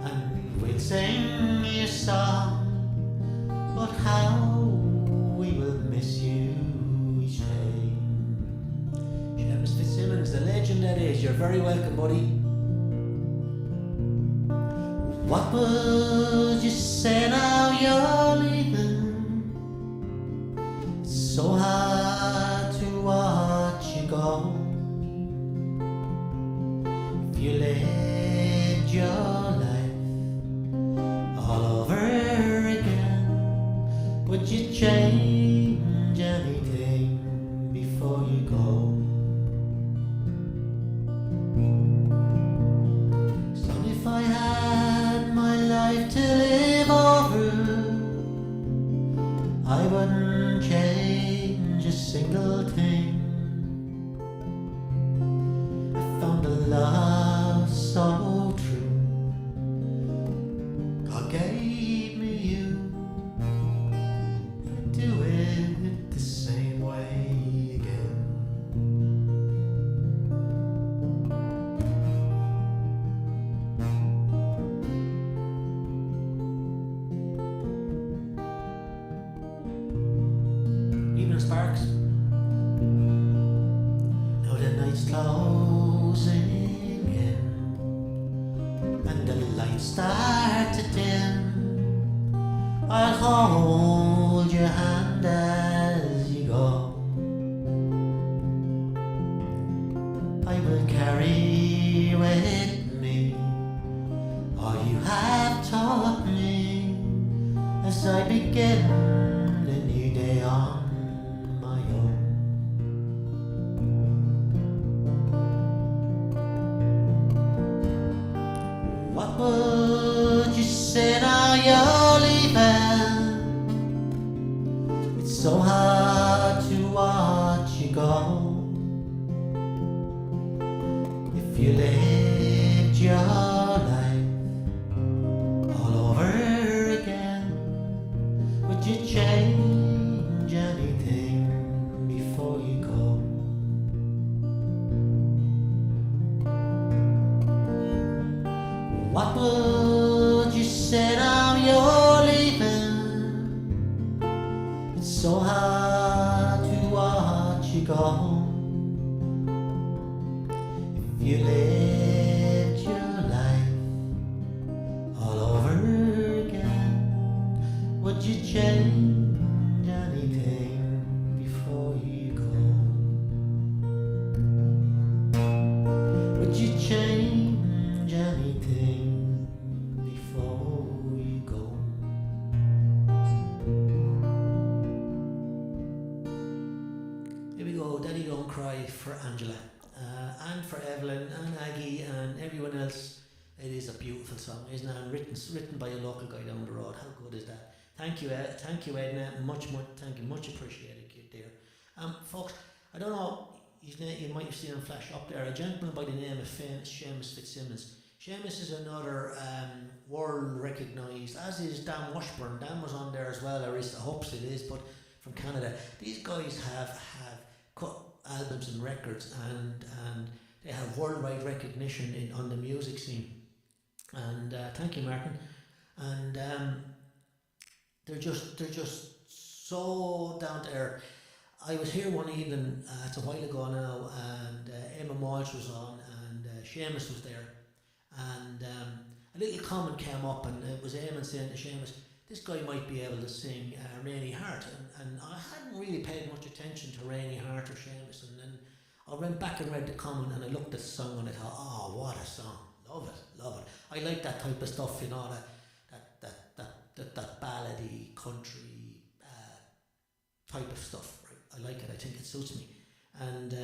and we'll sing your song, but how we will miss you each day. Seamus Fitzsimmons, the legend that is, you're very welcome, buddy. What would you say now you're leaving? It's so hard to watch you go. If you lived your life all over again, would you change anything before you go? So if I had my life to live over, I wouldn't change a single thing. I found a love so true, God gave me you. I'd do it the same way again. Evening Sparks. Now the night's closing in, and the lights start to dim. I'll hold your hand as you go. I will carry with me all you have taught me as I begin the new day on my own. What would you say now you're leaving? It's so hard to watch you go. If you lived your life all over again, would you change anything before you go? What would you say now you're leaving? It's so hard to watch you go. If you lived your life all over again, would you change anything before you go? Would you change anything before you go? Here we go, Daddy Don't Cry for Angela. And for Evelyn and Aggie and everyone else. It is a beautiful song, isn't it? And written by a local guy down the road. How good is that? Thank you, Edna. Thank you, much appreciated, kid there. Folks, I don't know. You might have seen him flash up there. A gentleman by the name of Seamus Fitzsimmons. Seamus is another world recognised, as is Dan Washburn. Dan was on there as well, or I hope it is, but from Canada. These guys have cut albums and records, and they have worldwide recognition on the music scene. And thank you, Martin. And they're just so down to earth. I was here one evening, it's a while ago now, and Emma Walsh was on, and Seamus was there, and a little comment came up, and it was Emma saying to Seamus, this guy might be able to sing Rainy Heart, and I hadn't really paid much attention to Rainy Heart or Seamus, and then I went back and read the comment, and I looked at the song and I thought, oh, what a song, love it. I like that type of stuff, you know, that ballady country type of stuff, right? I like it. I think it suits me, and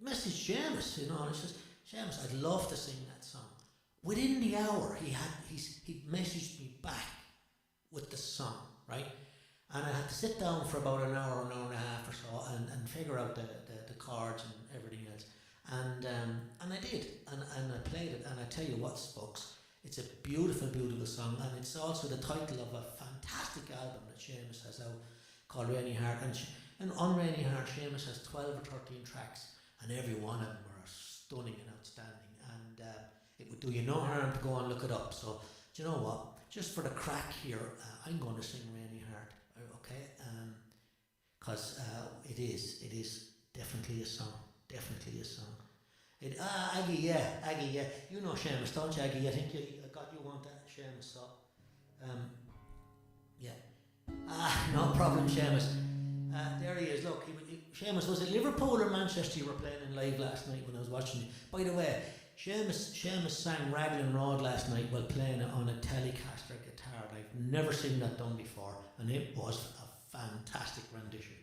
message Seamus, you know, and it says, Seamus, I'd love to sing that song. Within the hour, he messaged me back with the song, right? And I had to sit down for about an hour and a half or so and figure out the chords and everything else. And I did, and I played it, and I tell you what, folks, it's a beautiful, beautiful song, and it's also the title of a fantastic album that Seamus has out called Rainy Heart. And And on Rainy Heart, Seamus has 12 or 13 tracks, and every one of them are stunning and outstanding. And it would do you no harm to go and look it up. So, do you know what? Just for the crack here, I'm going to sing Rainy Heart, okay? Because it is definitely a song, definitely a song. Aggie, yeah. You know Seamus, don't you, Aggie? I think I got you on that, Seamus. So, yeah. No problem, Seamus. There he is. Look, Seamus, was it Liverpool or Manchester you were playing in live last night when I was watching you? By the way, Seamus sang Raglan Road last night while playing it on a Telecaster guitar. I've never seen that done before, and it was a fantastic rendition.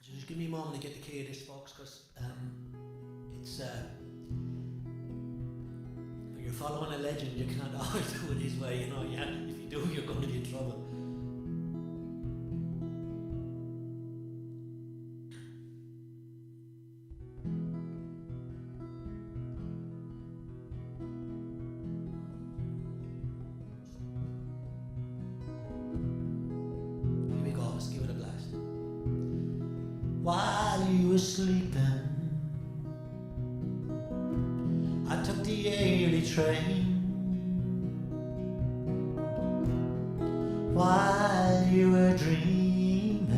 So just give me a moment to get the key of this, folks, because it's when you're following a legend, you can't always do it his way, you know. Yeah, if you do, you're going to be in trouble. Here we go. Let's give it a blast. While you were sleeping, I took the early train. While you were dreaming,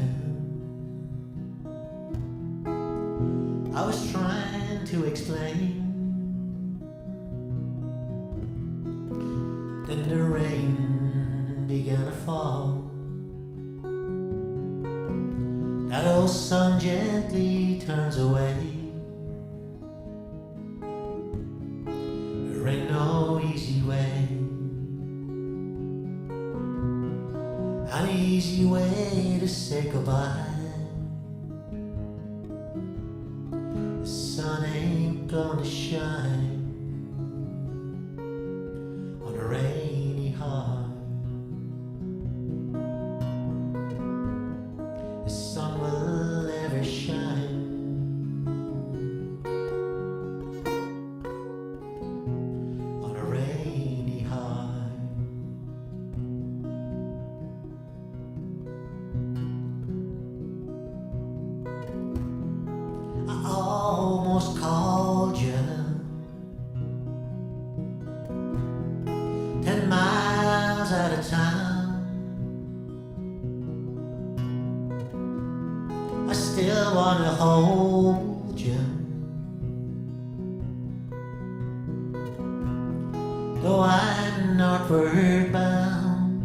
I was trying to explain. Then the rain began to fall. That old sun gently turns away. There ain't no easy way, an easy way to say goodbye. The sun ain't gonna shine on a rainy heart. The sun will never shine on a rainy heart. I almost called you 10 miles out of town. I still wanna hold you, though I'm northward bound.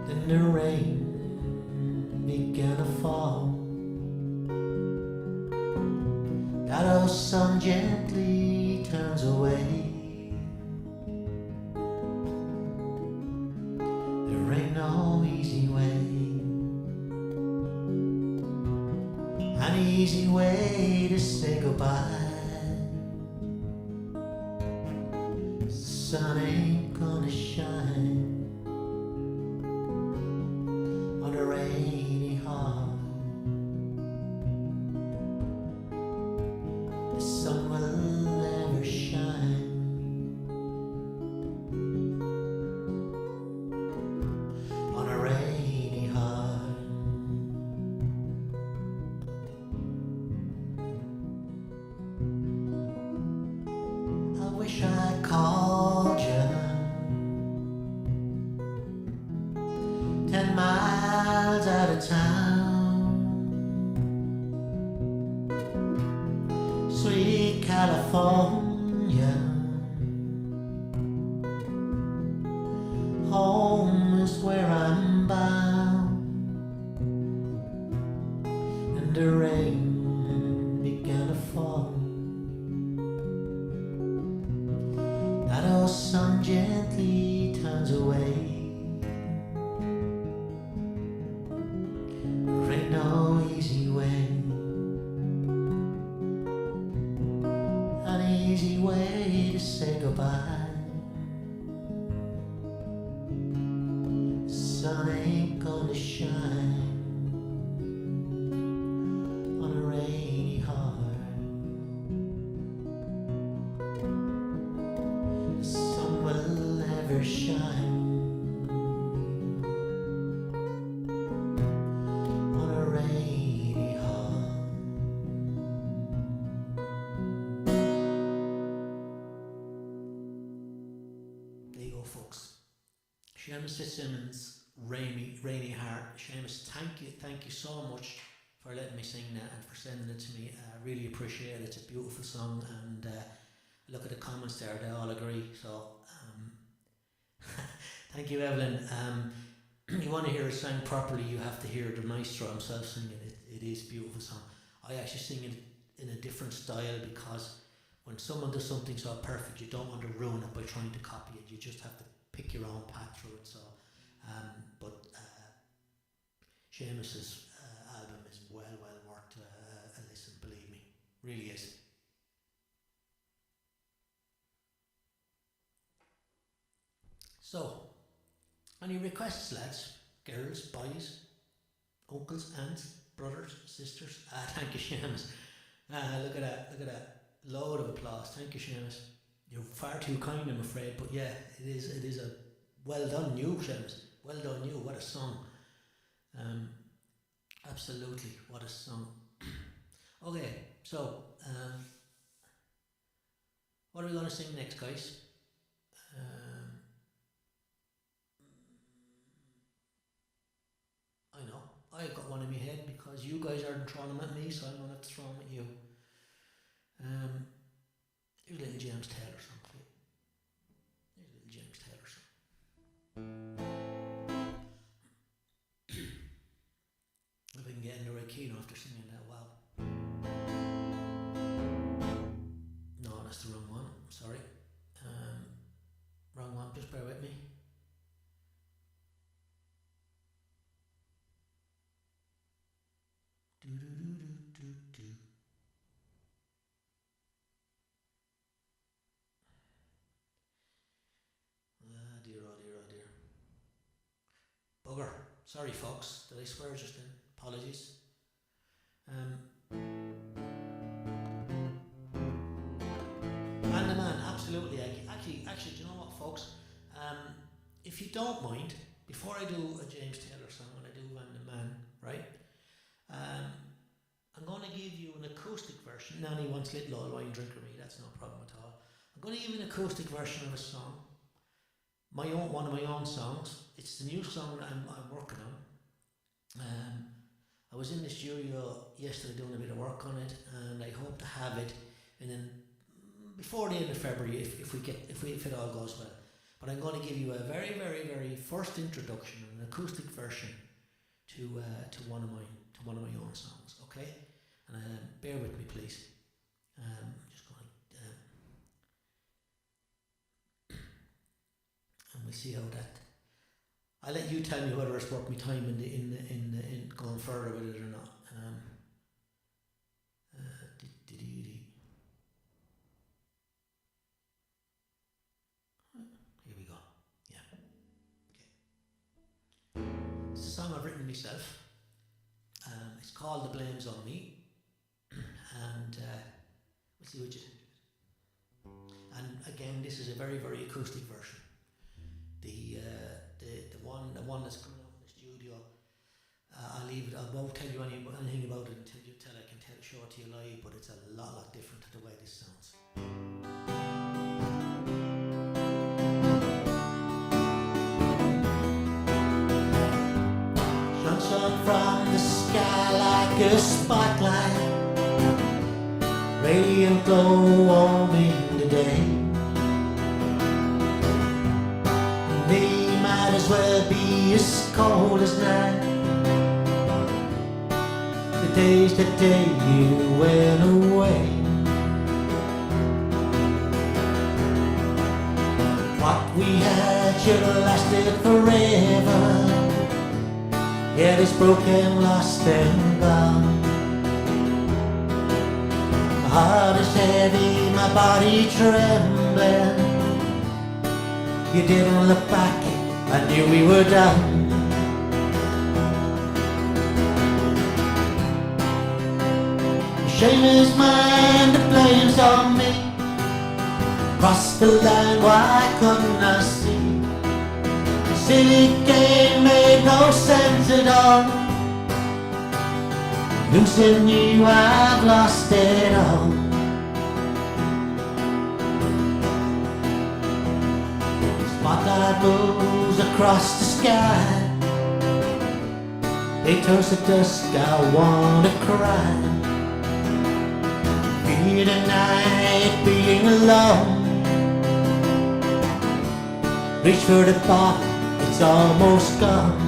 Then the rain began to fall. That old sun gently turns away. There ain't no easy way, an easy way to say goodbye. The sun ain't gonna shine on a rainy heart. The sun will never shine on a rainy heart. I wish I called you 10 miles out of town. Sweet California, home is where I'm bound. And the rain began to fall. That old sun gently turns away. There ain't no easy way, an easy way to say goodbye. The sun ain't gonna shine on a rainy heart. shine on a rainy hall. There you go, folks. Seamus Fitzsimmons, Rainy Heart. Seamus, thank you so much for letting me sing that and for sending it to me. I really appreciate it. It's a beautiful song, and look at the comments there, they all agree. So thank you, Evelyn. You want to hear it sang properly, you have to hear the maestro himself singing it. It is a beautiful song. I actually sing it in a different style, because when someone does something so perfect, you don't want to ruin it by trying to copy it. You just have to pick your own path through it. So, but Seamus's album is well worth a listen, believe me, really is. So, any requests, lads, girls, boys, uncles, aunts, brothers, sisters? Thank you, Seamus. Look at that. Load of applause. Thank you, Seamus. You're far too kind, I'm afraid, but yeah, it is a well done you, Seamus. Well done you. What a song. Absolutely, what a song. Okay, so what are we going to sing next, guys? I know, I've got one in my head because you guys aren't throwing them at me, so I'm going to have to throw them at you. Here's a little James Taylor song, please. Here's a little James Taylor song. If I can get in the right key now after singing that, wow. No, that's the wrong one, sorry. Wrong one, just bear with me. Dear. Bugger. Sorry, folks. Did I swear just then? Apologies. Man to Man, absolutely. Actually, do you know what, folks? If you don't mind, before I do a James Taylor song and I do Man to Man, right? I'm going to give you an acoustic version. Nanny wants Little Old Wine Drinker Me. That's no problem at all. I'm going to give you an acoustic version of a song. One of my own songs. It's the new song that I'm working on. I was in the studio yesterday doing a bit of work on it, and I hope to have it before the end of February if it all goes well. But I'm going to give you a very first introduction, an acoustic version to one of my own songs. Okay, and bear with me, please. I'm just going to. And we'll see how that. I'll let you tell me whether it's worth my time in going further with it or not. Here we go. Yeah. Okay. It's a song I've written myself. It's called "The Blame's on Me," and we'll see what you think. And again, this is a very acoustic version. The one that's coming out in the studio, I'll leave it. I won't tell you anything about it until I can show it to you live. But it's a lot different to the way this sounds. Sunshine from the sky like a spotlight, radiant glow warming the day. Might as well be as cold as night. The day's the day you went away. What we had should have lasted forever, yet it's broken, lost and gone. My heart is heavy, my body trembling. You didn't look back, I knew we were done. Shame is mine, the blame's on me. Crossed the line, why couldn't I see? silly game made no sense at all. Losing you, I've lost it all. Spotlight moves across the sky. It turns to dusk, I wanna cry. Fear the night being alone. Reach for the bottle, it's almost gone.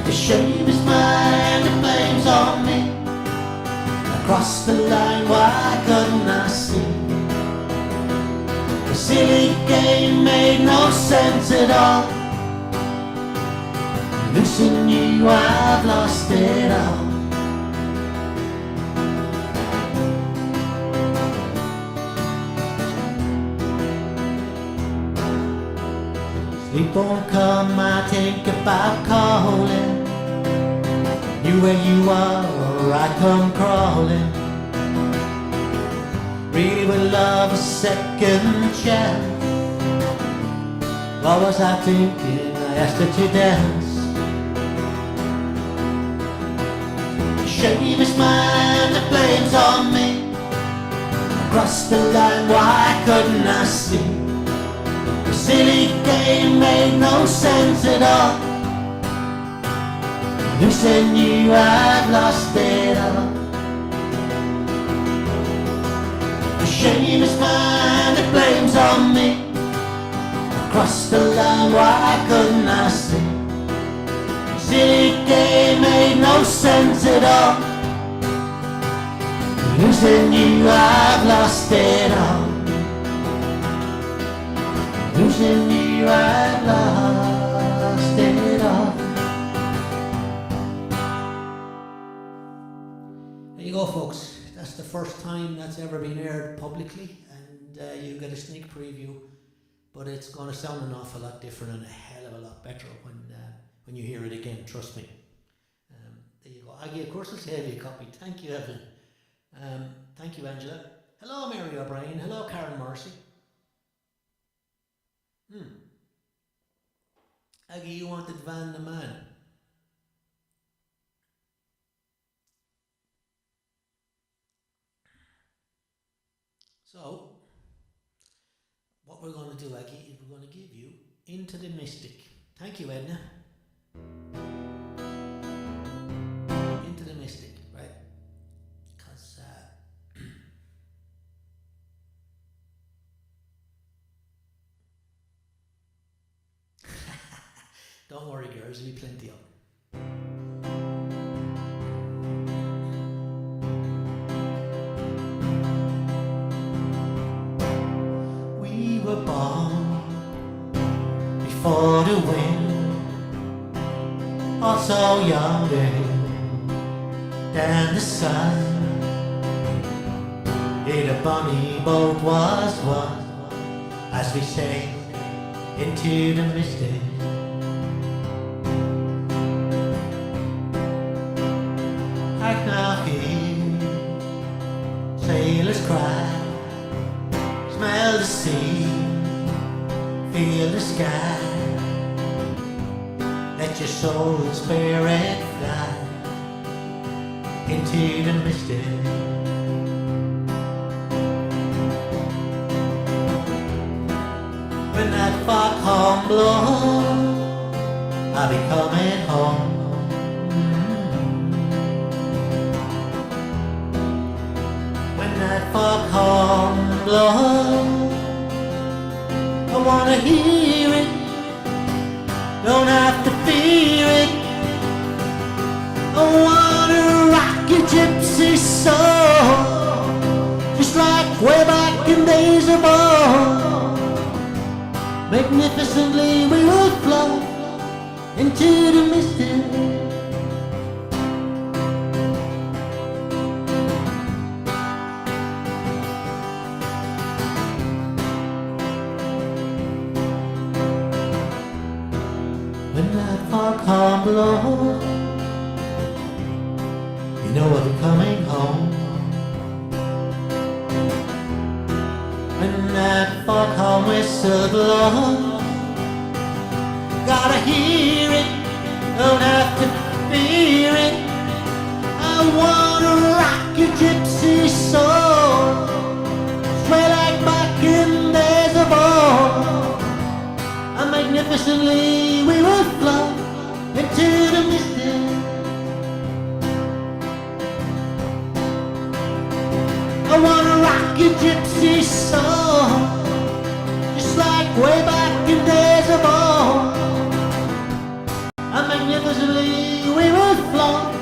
The shame is mine, the blame's on me. Across the line, why couldn't I see? The silly game made no sense at all. Losing you, I've lost it all. Sleep won't come, I think about calling you where you are, or I come crawling. Really would love a second chance. What was I thinking? I asked her to dance. Shame is mine, the blame's on me. Across the line, why couldn't I see? The silly game made no sense at all. Losing you, I've lost it all. The shame is mine, the blame's on me. Across the line, why couldn't I see? Silly game made no sense at all. Losing you, I've lost it all. Losing you, I've lost it all. There you go, folks. That's the first time that's ever been aired publicly, and you get a sneak preview. But it's going to sound an awful lot different and a hell of a lot better when you hear it again, trust me. There you go. Aggie, of course, I'll save you a copy. Thank you, Evelyn. Thank you, Angela. Hello, Mary O'Brien. Hello, Karen Mercy. Aggie, you wanted Van the Man. So, what we're going to do, Aggie, is we're going to give you Into the Mystic. Thank you, Edna. Into the Mystic, right? Because don't worry, girls, there'll be plenty of them. We were born before the wind, also younger than the sun. In a bonny boat was one, as we sailed into the mystic. I can now hear sailors cry, smell the sea, feel the sky. Let your soul and spirit fly into the mystic. When that foghorn blows, I'll be coming home. When that foghorn blows, I wanna hear it, don't have to fear it. I wanna rock your gypsy soul, just like way back in days of old. Magnificently we will float into the mystic. When that foghorn blows, you know I'll be coming home. when that foghorn whistle blows. Gotta hear it, don't have to fear it. I wanna rock your gypsy soul, sway like back in days of old. And magnificently we will float into the distance. I wanna rock your gypsy soul, just like way back in days of old. And magnificently we will float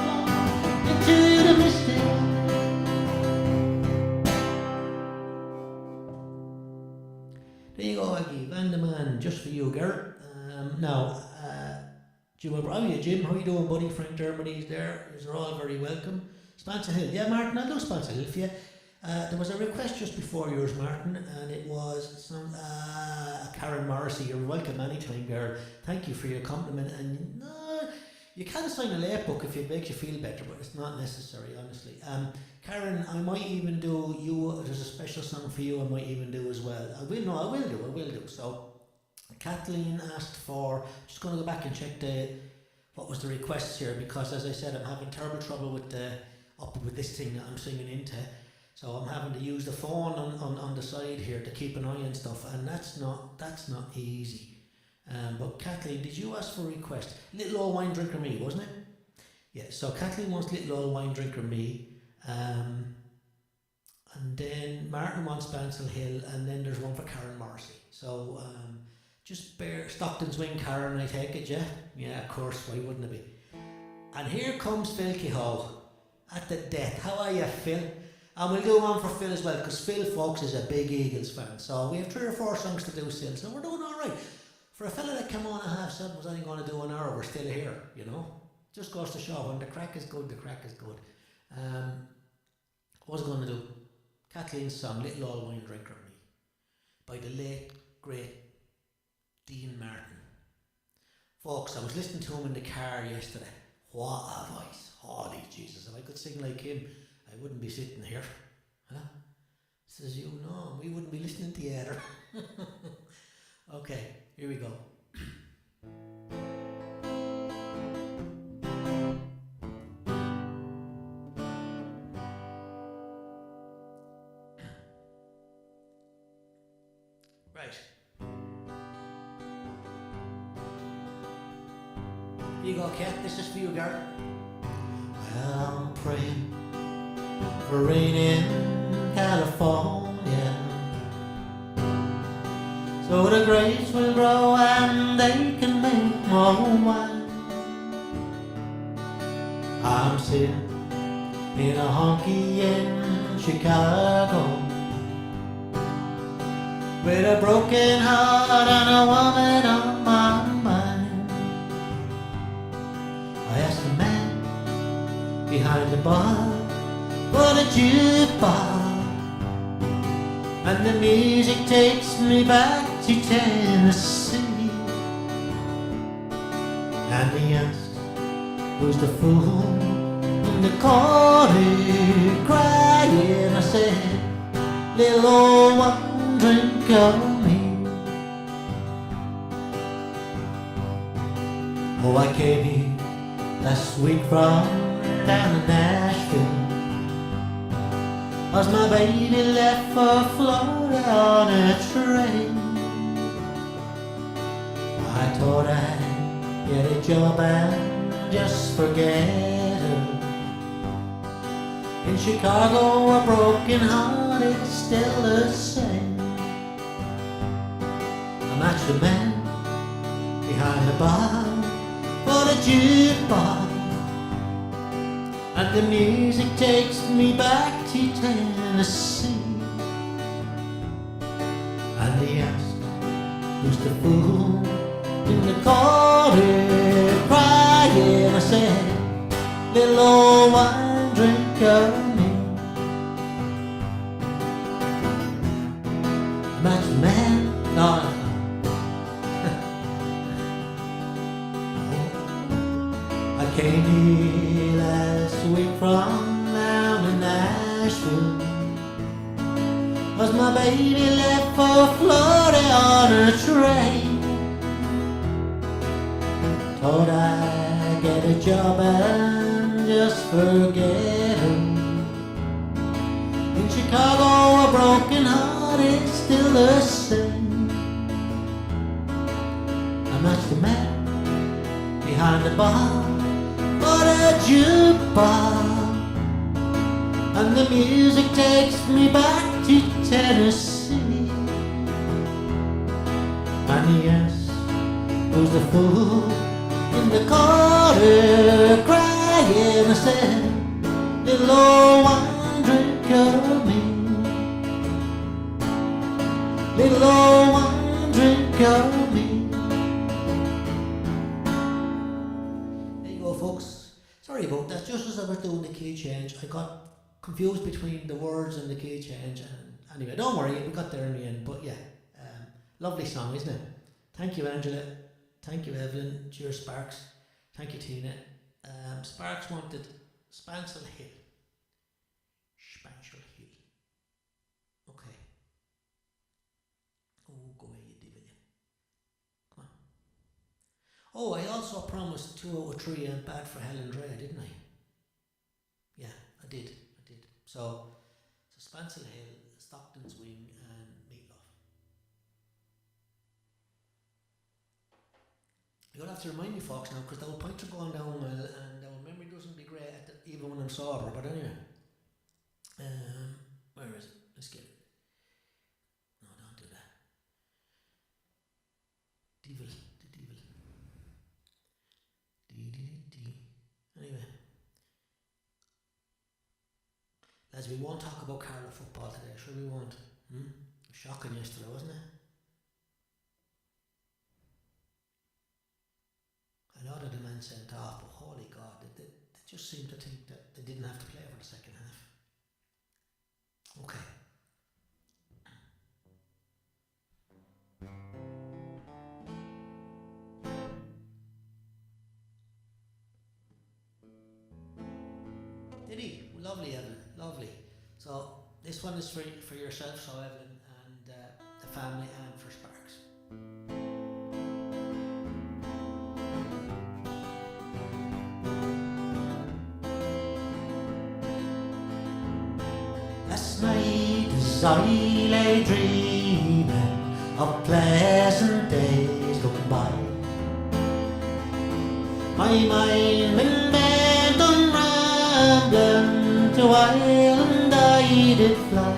into the mystic. There you go, Aggie, Van the Man, just for you, girl. Now, Jim, how are you, Jim? How are you doing, buddy? Frank Dermody's there. You're all very welcome. Spencer Hill, yeah, Martin, I'll do Spencer Hill for you. There was a request just before yours, Martin, and it was some Karen Morrissey. You're welcome anytime, girl. Thank you for your compliment. And you can sign a late book if it makes you feel better, but it's not necessary, honestly. Karen, I might even do you. There's a special song for you. I might even do as well. I will do. So, Kathleen asked for. Just going to go back and check what was the requests here, because as I said, I'm having terrible trouble with this thing that I'm singing into. So I'm having to use the phone on the side here to keep an eye on stuff, and that's not easy. But Kathleen, did you ask for a request? Little Old Wine Drinker Me, wasn't it? Yeah, so Kathleen wants Little Old Wine Drinker Me. And then Martin wants Bansal Hill, and then there's one for Karen Morrissey. So just bear Stockton's Wing, Karen, I take it, yeah? Yeah, of course, why wouldn't it be? And here comes Phil Kehoe at the death. How are you, Phil? And we'll do one for Phil as well, because Phil, folks, is a big Eagles fan. So we have 3 or 4 songs to do still, so we're doing all right. For a fella that came on at half 7 was only going to do an hour, we're still here, you know. Just goes to show, when the crack is good, the crack is good. What was I going to do? Kathleen's song, Little Old Wine Drinker Me, by the late, great Dean Martin. Folks, I was listening to him in the car yesterday. What a voice. Holy Jesus, if I could sing like him, I wouldn't be sitting here. Huh? Says you, no, we wouldn't be listening together. Okay, here we go. Right. Here you go, Kat. This is for you, girl. Well, I'm praying for rain in California, so the grapes will grow and they can make more wine. I'm sitting in a honky in Chicago with a broken heart and a woman on my mind. I asked the man behind the bar for the jukebox, and the music takes me back to Tennessee. And he asked, who's the fool in the corner crying? I said, little old wine drinker me. Oh, I came here last week from down in Nashville, 'cause my baby left for Florida on a train. I thought I'd get a job and just forget her. In Chicago, a broken heart is still the same. I matched the man behind the bar for the jukebox, and the music takes me back to Tennessee. And he asked, who's the fool in the corner crying? I said, little old wine drinker me. Match the man, no. I came here last week from down in Nashville, 'cause my baby left for Florida on a train. Thought I'd get a job and just forget her. In Chicago, a broken heart is still the same. I matched the man behind the bar for a jukebox, and the music takes me back to Tennessee. And yes, who's the fool in the corner crying? I said, little old wine drink of me, little old wine drink of me. There you go, folks. Sorry about that. Just as I was doing the key change, I got confused between the words and the key change. And anyway, don't worry, we got there in the end. But yeah, lovely song, isn't it? Thank you, Angela. Thank you, Evelyn. Cheers, Sparks. Thank you, Tina. Sparks wanted Spansel Hill. Spansel Hill. Okay. Oh, go away, you devil. Come on. Oh, I also promised 2 out of 3 and Bad for Helen Drea, didn't I? Yeah, I did. So Spansel Hill, Stockton's Wing, and Meatloaf. You'll have to remind me, folks, now, because the old points are going down well, and our memory doesn't be great even when I'm sober. But anyway, where is it? Let's get it. No, don't do that. Devil, the devil. Anyway. Lads, we won't talk about Carlow football today, sure we won't. Shocking yesterday, wasn't it? I know that the man sent off, but holy God, they just seemed to think that they didn't have to play for the second half. Okay. Did he? Lovely, Evelyn. Lovely. So this one is for yourself, so Evelyn, and the family, and for Sparks. Last night as I lay dreaming of pleasant days gone by, my mind been bent on rambling to island I did fly.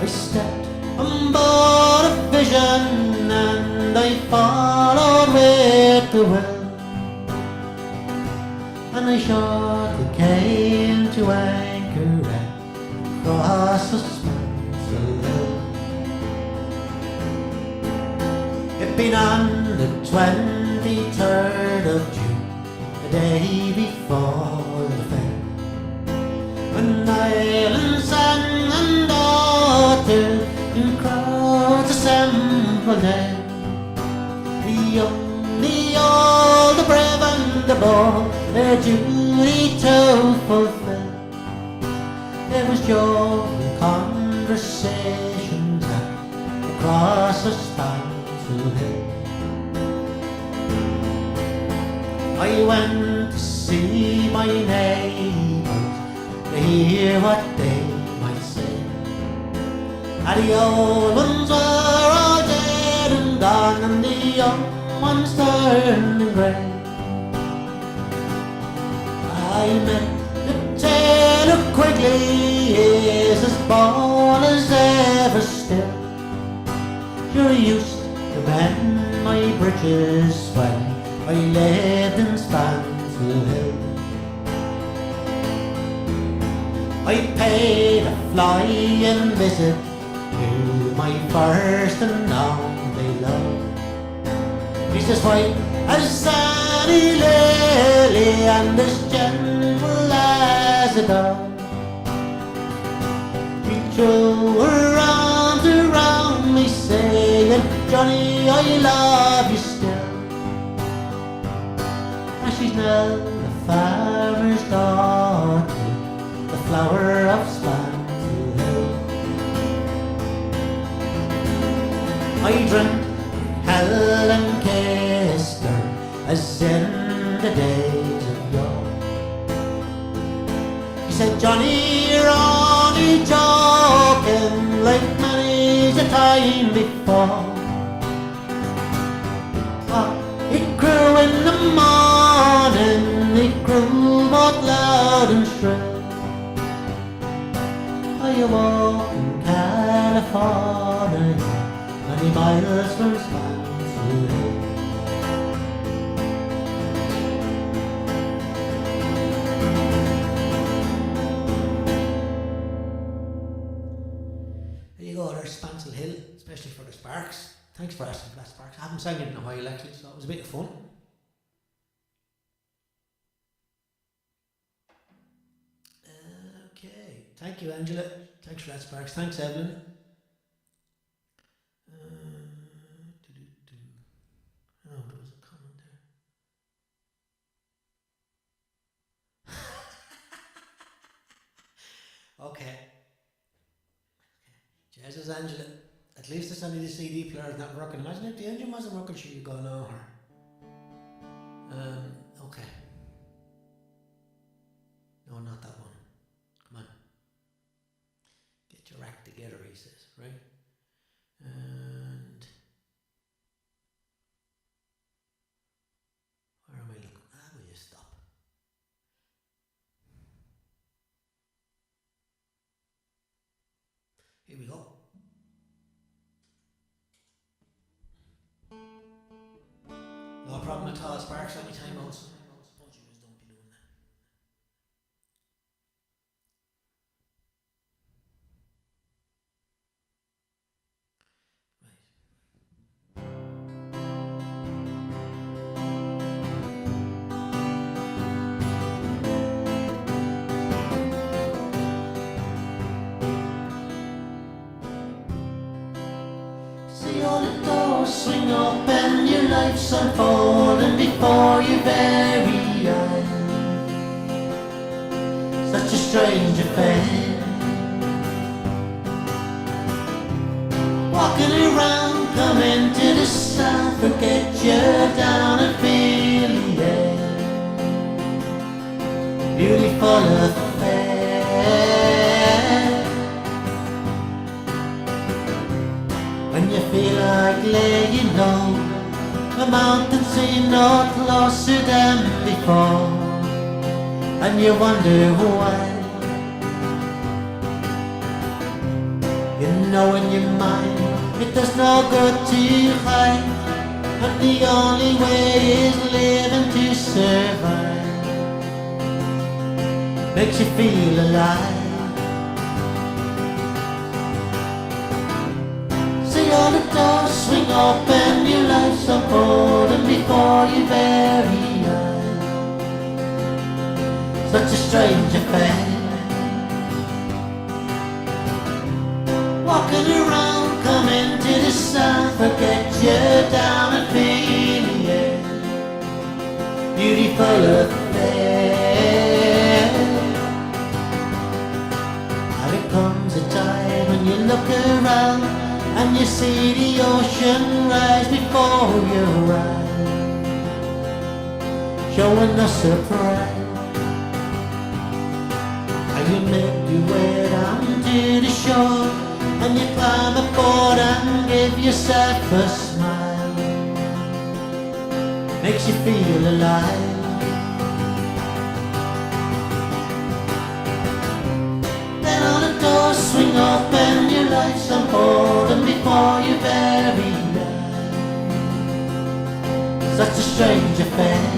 I stepped on board a vision and I followed with the wind, and I shortly came to anchor across the Spansel Hill. It been on the 23rd of June, the day before the fair, when island sang and daughter in crowds assembled there. The young, the old, the brave and the bold, their duty to fulfill. There was joy and conversations across the Spansel Hill. I went to see my neighbours to hear what they might say. And the old ones were all dead and gone, and the young ones turning grey. I met the tailor Quigley, is as bold as ever still. Sure, he used to mend my bridges when I lived in Spansel Hill. I paid a flying visit to my first and only love. He's as white as sunny lily and as gentle as a dove. He threw her arms around me saying, Johnny, I love you still. And she's now the farmer's daughter, the flower of Spansel Hill. I dreamt Helen Kester as in the days of yore. He said, Johnny, you're only joking, like many's the time before. It grew in the morning, it grew both loud and shrill. I walk in California, many miles from Swansea Hill. There you go, there's Spansel Hill, especially for the Sparks. Thanks for asking for that, Sparks. I haven't sang it in a while actually, so it was a bit of fun. Okay, thank you, Angela. Thanks for that, Sparks. Thanks, Evelyn. Oh, there was a comment there. Okay. Jesus, Angela. At least it's only the CD player is not working. Imagine if the engine wasn't working, sure you go no her. Okay. No, not that one. Come on. Get your act together, he says, right? And where am I looking? Will you stop? Here we go. No problem at all, Sparks, anytime else. Don't be doing that. See all the doors swing open, your life's unfolding before your very eyes. Such a strange affair, walking around, coming to the sun, forget you're down and feel the air. Beautiful affair, when you feel like laying low, the mountains seem not closer than before, and you wonder why. You know in your mind it does no good to hide, and the only way is living to survive. Makes you feel alive. All the doors swing open, your life's unfolding before your very eyes. Such a strange affair, walking around, coming to the sun, forget you're down and feel the air. Beautiful affair. And it comes a time when you look around and you see the ocean rise before your eyes, showing no surprise. And you make your way down to the shore, and you climb aboard and give yourself a smile. Makes you feel alive. Then all the doors swing open, your life's unfolding before your very eyes. Such a strange affair,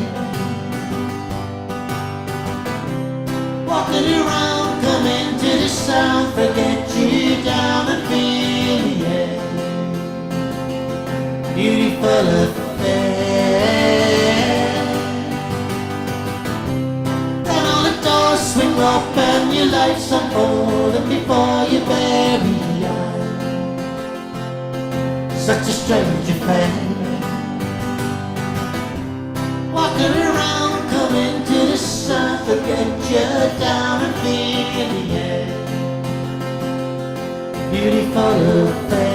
walking around, coming to the sound, forget you down and feel the air. Beautiful affair. Then all the doors swing open, your life's unfolding before your very eyes. Such a strange affair, walking around, coming to the sun, forget you're down and feel the air. Beautiful affair.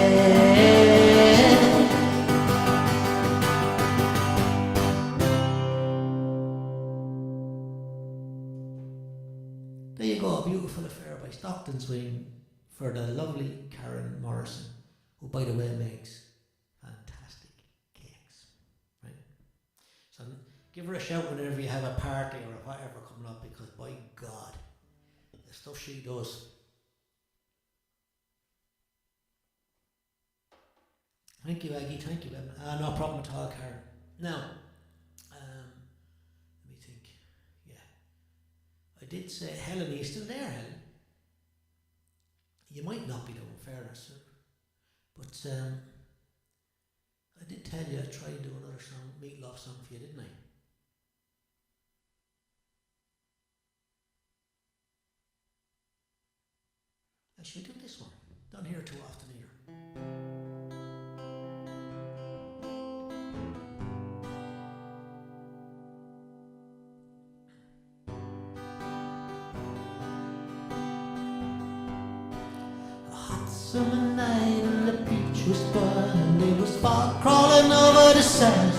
and swing for the lovely Karen Morrison, who, by the way, makes fantastic cakes. Right? So give her a shout whenever you have a party or whatever coming up, because by God, the stuff she does. Thank you, Aggie. Thank you, Emma. No problem at all, Karen. Now, let me think. Yeah, I did say Helen. Are you still there, Helen? You might not be, though, in fairness, but I did tell you I'd try and do another song, Meatloaf song for you, didn't I? Should we do this one? Don't hear it too often either. Summer night and the beach was fun. There was fog crawling over the sand.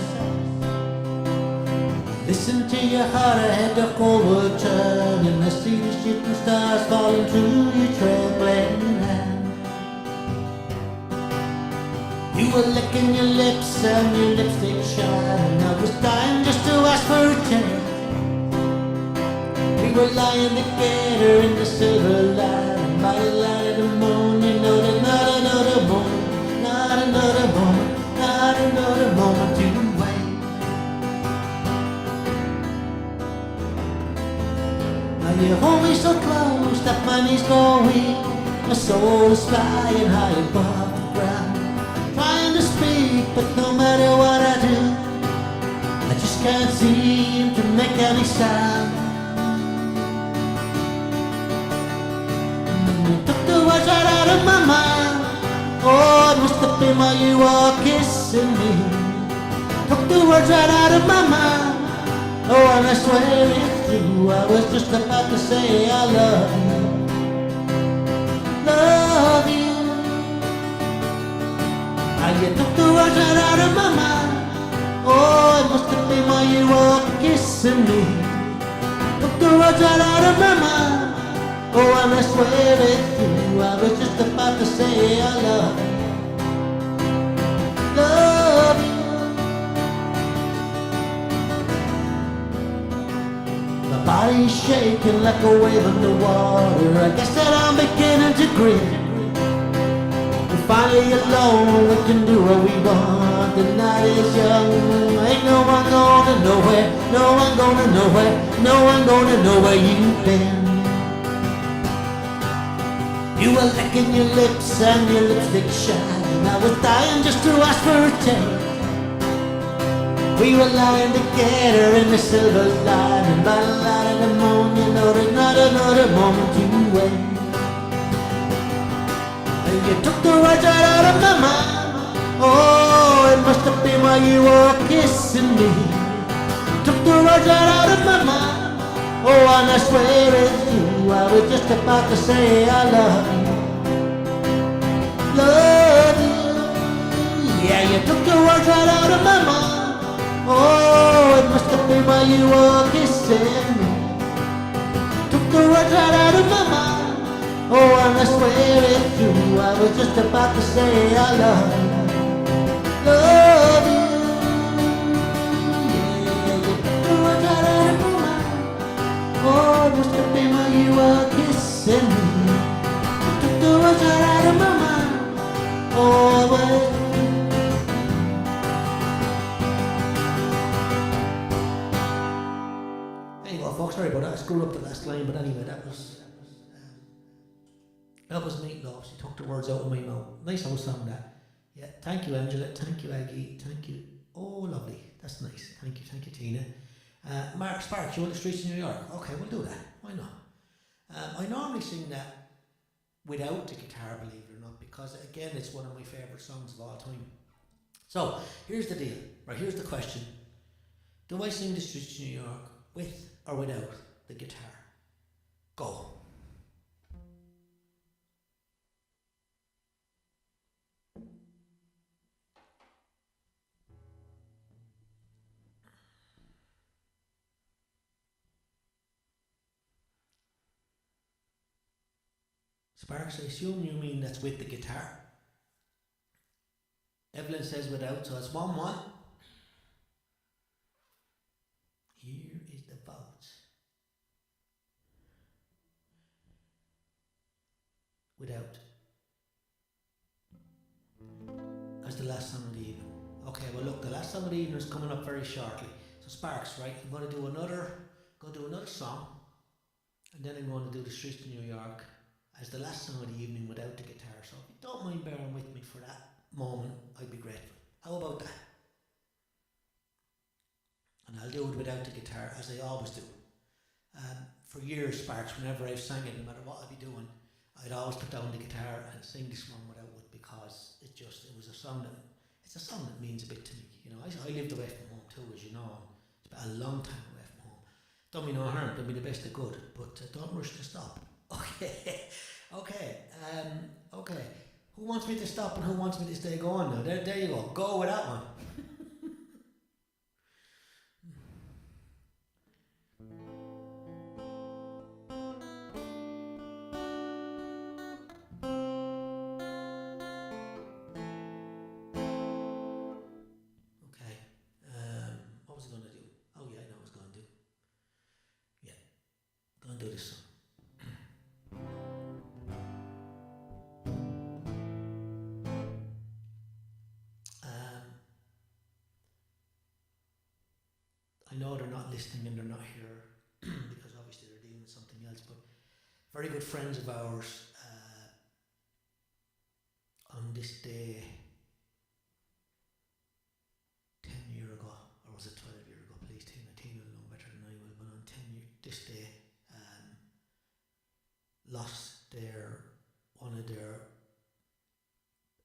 Listen to your heart, I had to overturn, and I see the shooting stars falling through your trembling hand. You were licking your lips and your lipstick shine. I was dying just to ask for a chance. We were lying together in the silver light, and by the light of the moon, you know there's not another moment, not another moment, not another moment to wait. Now you hold me so close that my knees go weak, my soul is flying high above the ground, trying to speak, but no matter what I do, I just can't seem to make any sound. Right out of my mind. Oh, it must have been while you were kissing me. Took the words right out of my mind. Oh, and I swear it's true, I was just about to say I love you. Love you. Now you took the words right out of my mind. Oh, it must have been while you were kissing me. Took the words right out of my mind. Oh, and I swear it's true, I was just about to say I love you. Love you. My body's shaking like a wave in the water. I guess that I'm beginning to grin. We're finally alone, we can do what we want. The night is young, ain't no one going nowhere. No one going nowhere, no one going know where you've been. You were licking your lips and your lipstick shine. I was dying just to ask for a taste. We were lying together in the silver light, and by the light of the moon, you know there's not another moment to wait. And you took the words right out of my mind. Oh, it must have been while you were kissing me. Took the words right out of my mind. Oh, and I swear it's true, I was just about to say I love you. Love you. Yeah, you took the words right out of my mind. Oh, it must have been while you were kissing me. Took the words right out of my mind. Oh, and I swear it's true, I was just about to say I love you. Love you. Yeah, you took the words right out of my mind. Oh, it must have been while you were kissing me. You took the words right out of my mind. Oh, well. There you go, folks. Sorry about that. I screwed up the last line, but anyway, that was Meatloaf. She took the words out of my mouth. Nice old song, that. Yeah, thank you, Angela. Thank you, Aggie. Thank you. Oh, lovely. That's nice. Thank you, Tina. Mark Sparks, you want the streets of New York? Okay, we'll do that. Why not? I normally sing that without the guitar, believe it or not, because again, it's one of my favourite songs of all time. So, here's the deal, right? Here's the question. Do I sing the streets of New York with or without the guitar? Go. Sparks, I assume you mean that's with the guitar. Evelyn says without, so it's 1-1. Here is the votes. Without. As the last song of the evening. Okay, well look, the last song of the evening is coming up very shortly. So Sparks, right, I'm going to do another song, and then I'm going to do The Streets of New York as the last song of the evening without the guitar. So if you don't mind bearing with me for that moment, I'd be grateful. How about that? And I'll do it without the guitar, as I always do. For years, Sparks, whenever I've sang it, no matter what I'd be doing, I'd always put down the guitar and sing this one without it, because it's a song that means a bit to me. You know, I lived away from home too, as you know, and it's been a long time away from home. Don't mean no harm, don't mean the best of good, but don't rush to stop. Okay, okay. Who wants me to stop and who wants me to stay going now? There you go. Go with that one. What was I going to do? Oh yeah, I know what I was going to do. Yeah, I'm going to do this song. I know they're not listening and they're not here because obviously they're dealing with something else, but very good friends of ours on this day 10 years ago, or was it 12 years ago, please, Tina will know better than I will, but on this day lost one of their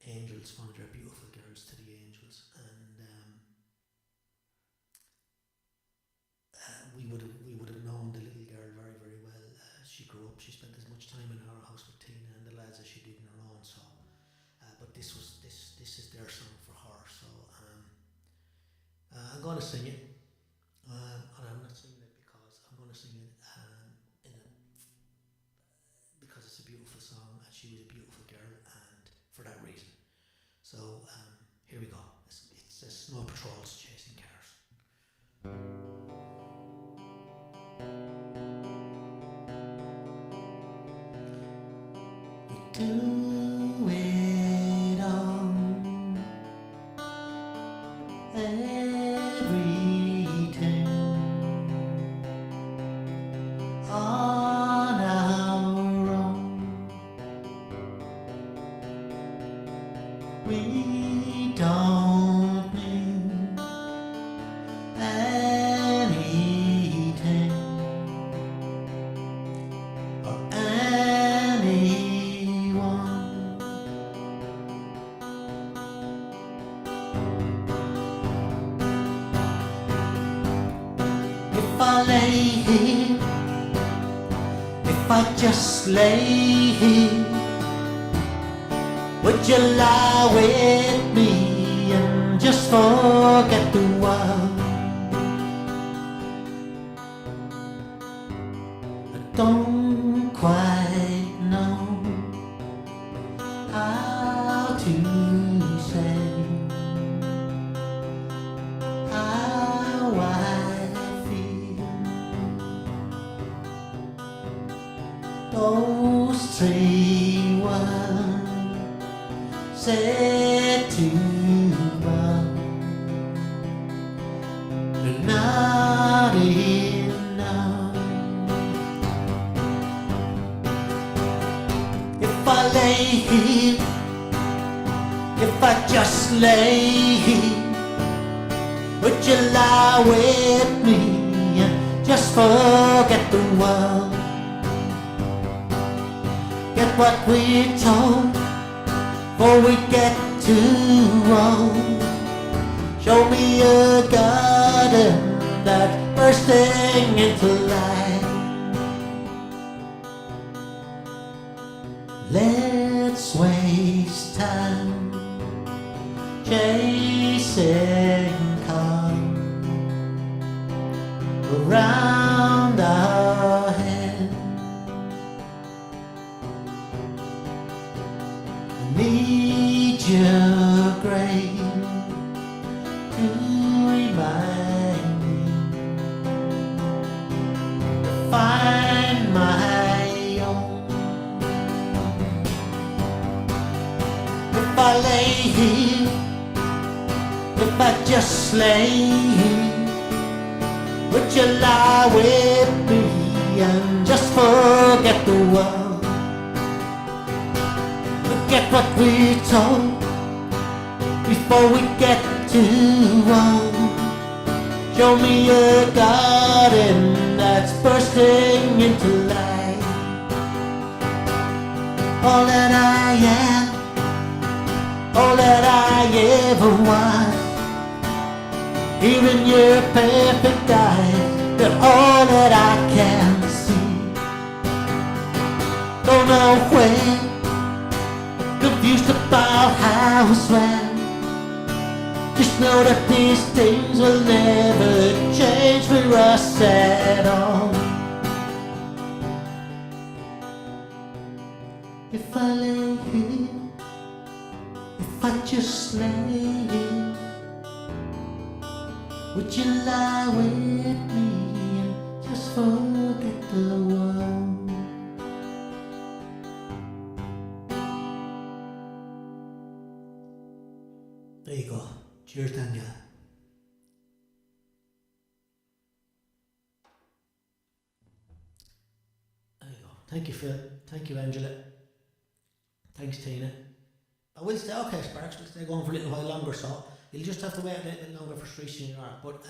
angels, one of their beautiful girls to the angels, and we would have known the little girl very, very well. She grew up. She spent as much time in our house with Tina and the lads as she did in her own. So, but this is their song for her. So I'm going to sing it, and I'm not singing it because I'm going to sing it because it's a beautiful song and she was a beautiful girl, and for that reason. So here we go. It's Snow Patrol's Chasing Cars. Do it on everything on our own. We don't need anything or anyone. If I lay here, if I just lay here, would you lie with me and just forget the world? I don't quite know how to say how I feel. Those 3 words said too well, they're not enough. If I lay here, if I just lay here, would you lie with me and just forget the world? Get what we're told before we get too old. Show me a garden that's bursting into life. Let's waste time chasing cars around our head. need your grace to remind me to find my own. If I lay here, if I just lay here, would you lie with me and just forget the world? Forget what we told before we get too old. Show me a garden that's bursting into life. All that I am, all that I ever was, here in your perfect eyes, they're all that I can see. Don't know when, confused about how it's when. Just know that these things will never change for us at all. If I lay here, if I just lay here, would you lie with me and just forget the world? There you go. Cheers, Daniel. There you go. Thank you, Phil. Thank you, Angela. Thanks, Tina. I will stay, okay, Sparks, we'll stay going for a little while longer, so you'll just have to wait a little bit longer for Streets in New York. But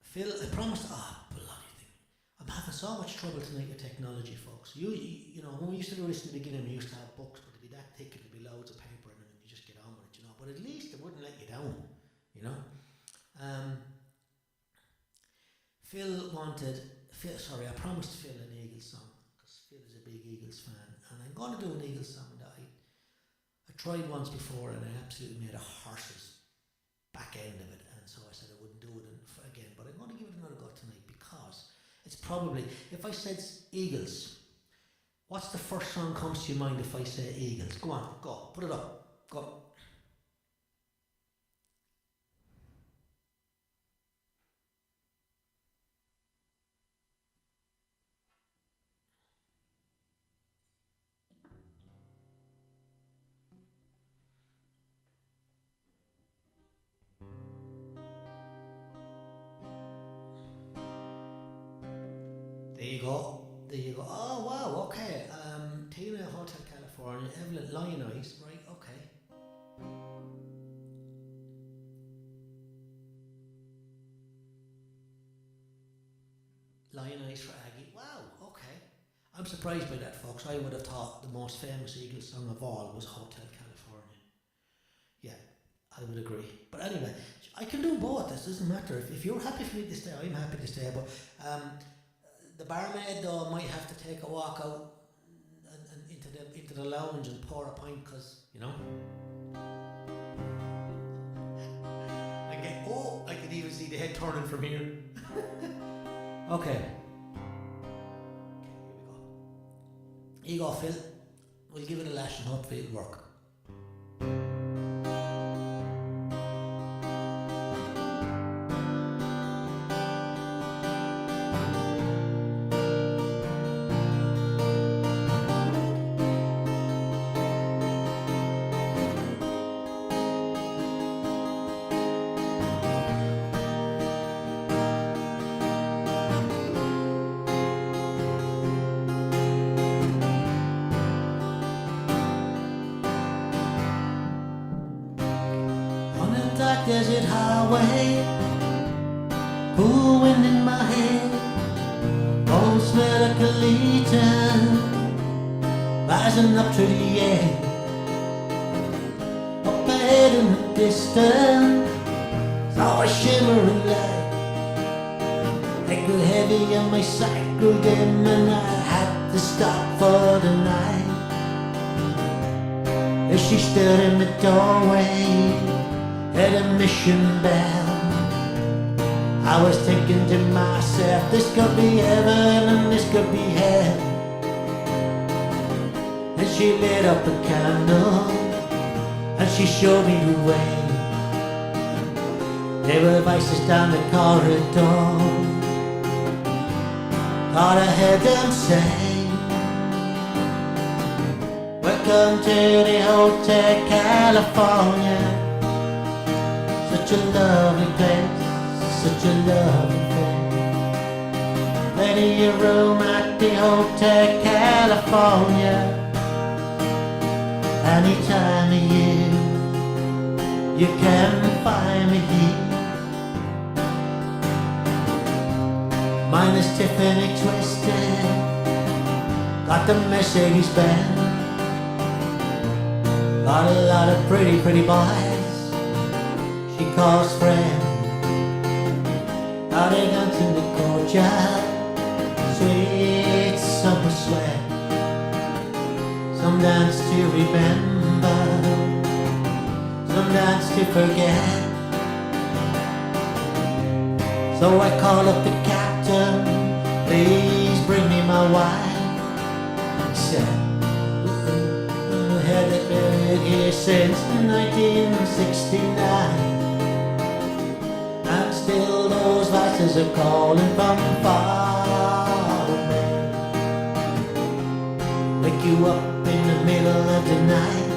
Phil, I promised, bloody thing. I'm having so much trouble tonight with technology, folks. You know, when we used to do this in the beginning, we used to have books, but it'd be that thick, it'd be loads of paper, and then you just get on with it, you know. But at least it wouldn't let you down, you know. I promised Phil an Eagles song, because Phil is a big Eagles fan, and I'm going to do an Eagles song that I tried once before and I absolutely made a horse's back end of it, and so I said I wouldn't do it again, but I'm going to give it another go tonight, because it's probably, if I said Eagles, what's the first song comes to your mind if I say Eagles? Go on, go, put it up, go. There you go. There you go. Oh wow. Okay. Tina, Hotel California. Evelyn, Lion Eyes. Right. Okay. Lion Eyes for Aggie. Wow. Okay. I'm surprised by that, folks. I would have thought the most famous Eagles song of all was Hotel California. Yeah, I would agree. But anyway, I can do both. This doesn't matter. If you're happy for me to stay, I'm happy to stay. But the barmaid though might have to take a walk out and into the lounge and pour a pint, because you know. I can even see the head turning from here. Okay. Here you go, Phil. We'll give it a lash and hopefully it'll work. Dark desert highway, cool wind in my head, old smell like a legion, rising up to the air. Up ahead in the distance, saw a shimmering light. It grew heavy and my sight grew dim, and I had to stop for the night. As she stood in the doorway at a mission bell, I was thinking to myself, this could be heaven and this could be hell. And she lit up a candle and she showed me the way. There were vices down the corridor. Thought I heard them say, welcome to the Hotel California. Such a lovely place, such a lovely place. Ready your room at the Hotel California. Any time of year, you can find me here. Mine is Tiffany twisted, got the Mercedes Benz. Got a lot of pretty, pretty boys she calls friends. Now they dance in the courtyard, sweet summer sweat. Some dance to remember, some dance to forget. So I call up the captain, please bring me my wife. He said, had it been here since 1969, and still those vices are calling from far away. Wake you up in the middle of the night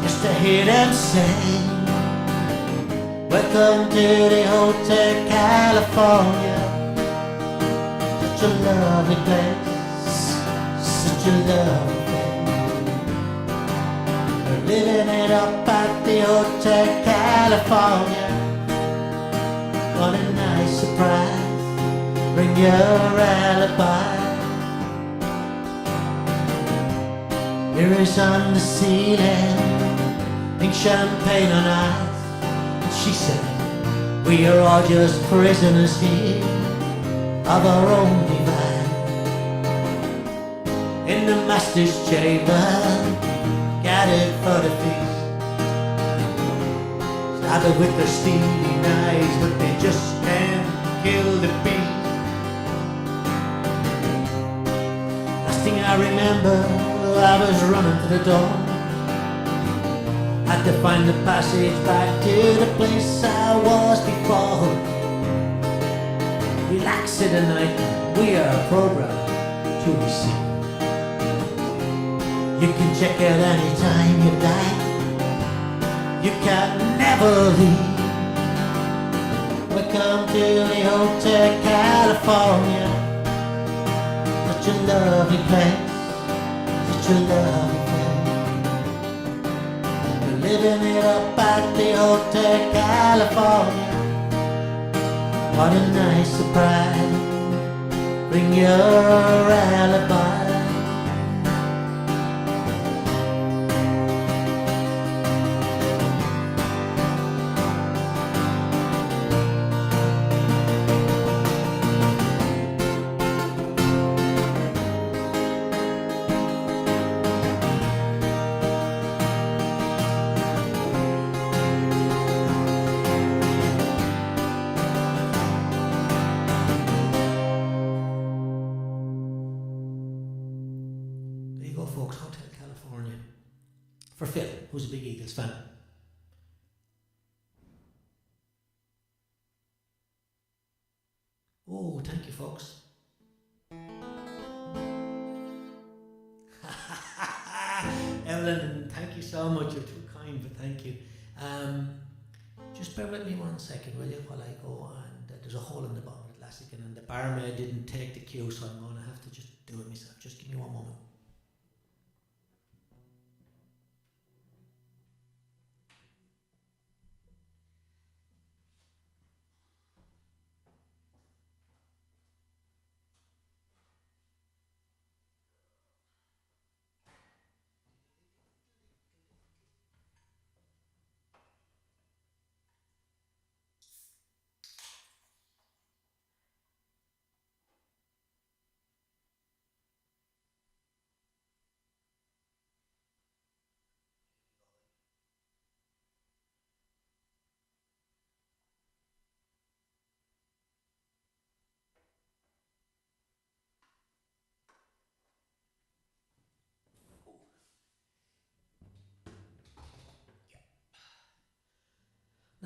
just to hear them say, welcome to the Hotel California. Such a lovely place, such a lovely place. We're living it up at the Hotel California. What a nice surprise, bring your alibi. Here is on the ceiling, pink champagne on ice. She said, we are all just prisoners here of our own divine. In the master's chamber, gathered for the feast, stabbed with their steely knives, but they just can't kill the beast. Last thing I remember, I was running to the door. Had to find the passage back to the place I was before. Relax in the night, we are programmed to receive. You can check out anytime you like, you can never leave. Welcome to the Hotel California. Such a lovely place, such a lovely place. Living it up at the Hotel California. What a nice surprise, bring your alibi. Folks, Hotel California for Phil, who's a big Eagles fan. Oh, thank you, folks. Evelyn, thank you so much. You're too kind, but thank you. Just bear with me 1 second, will you, while I go. And there's a hole in the bottom of the glass again, and the barmaid didn't take the cue, so I'm going to have to just do it myself. Just give me 1 moment.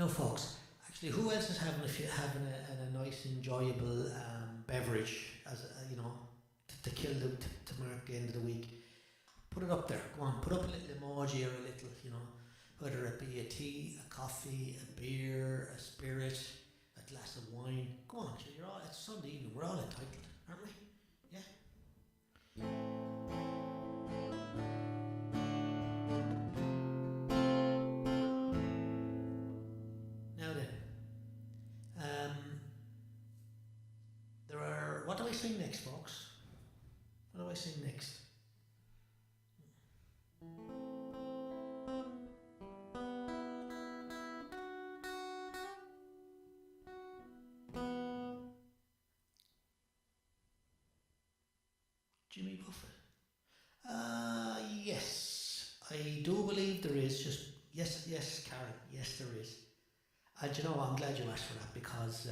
Now, folks, actually, who else is having a nice, enjoyable beverage as you know to kill to mark the end of the week? Put it up there. Go on, put up a little emoji or a little, you know, whether it be a tea, a coffee, a beer, a spirit, a glass of wine. Go on, you're all. It's Sunday evening. We're all entitled, aren't we? Yeah. Now then, there are. What do I sing next, folks? What do I sing next? Jimmy Buffett. Yes, I do believe there is. Just yes, Karen. Yes, there is. And you know, I'm glad you asked for that because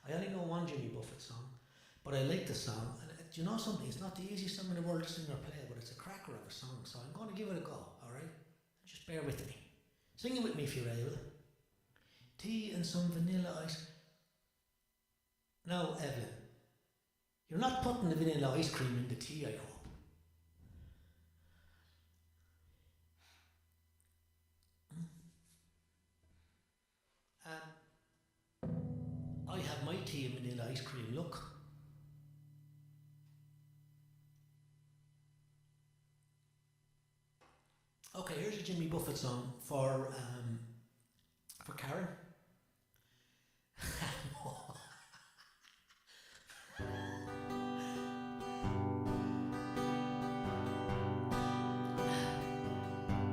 I only know one Jimmy Buffett song, but I like the song. And do you know something? It's not the easiest song in the world to sing or play, but it's a cracker of a song. So I'm going to give it a go. All right, just bear with me. Sing it with me if you're able. Tea and some vanilla ice. Now, Evelyn, you're not putting the vanilla ice cream in the tea, I hope. I have my tea and vanilla ice cream, look. Okay, here's a Jimmy Buffett song for Karen.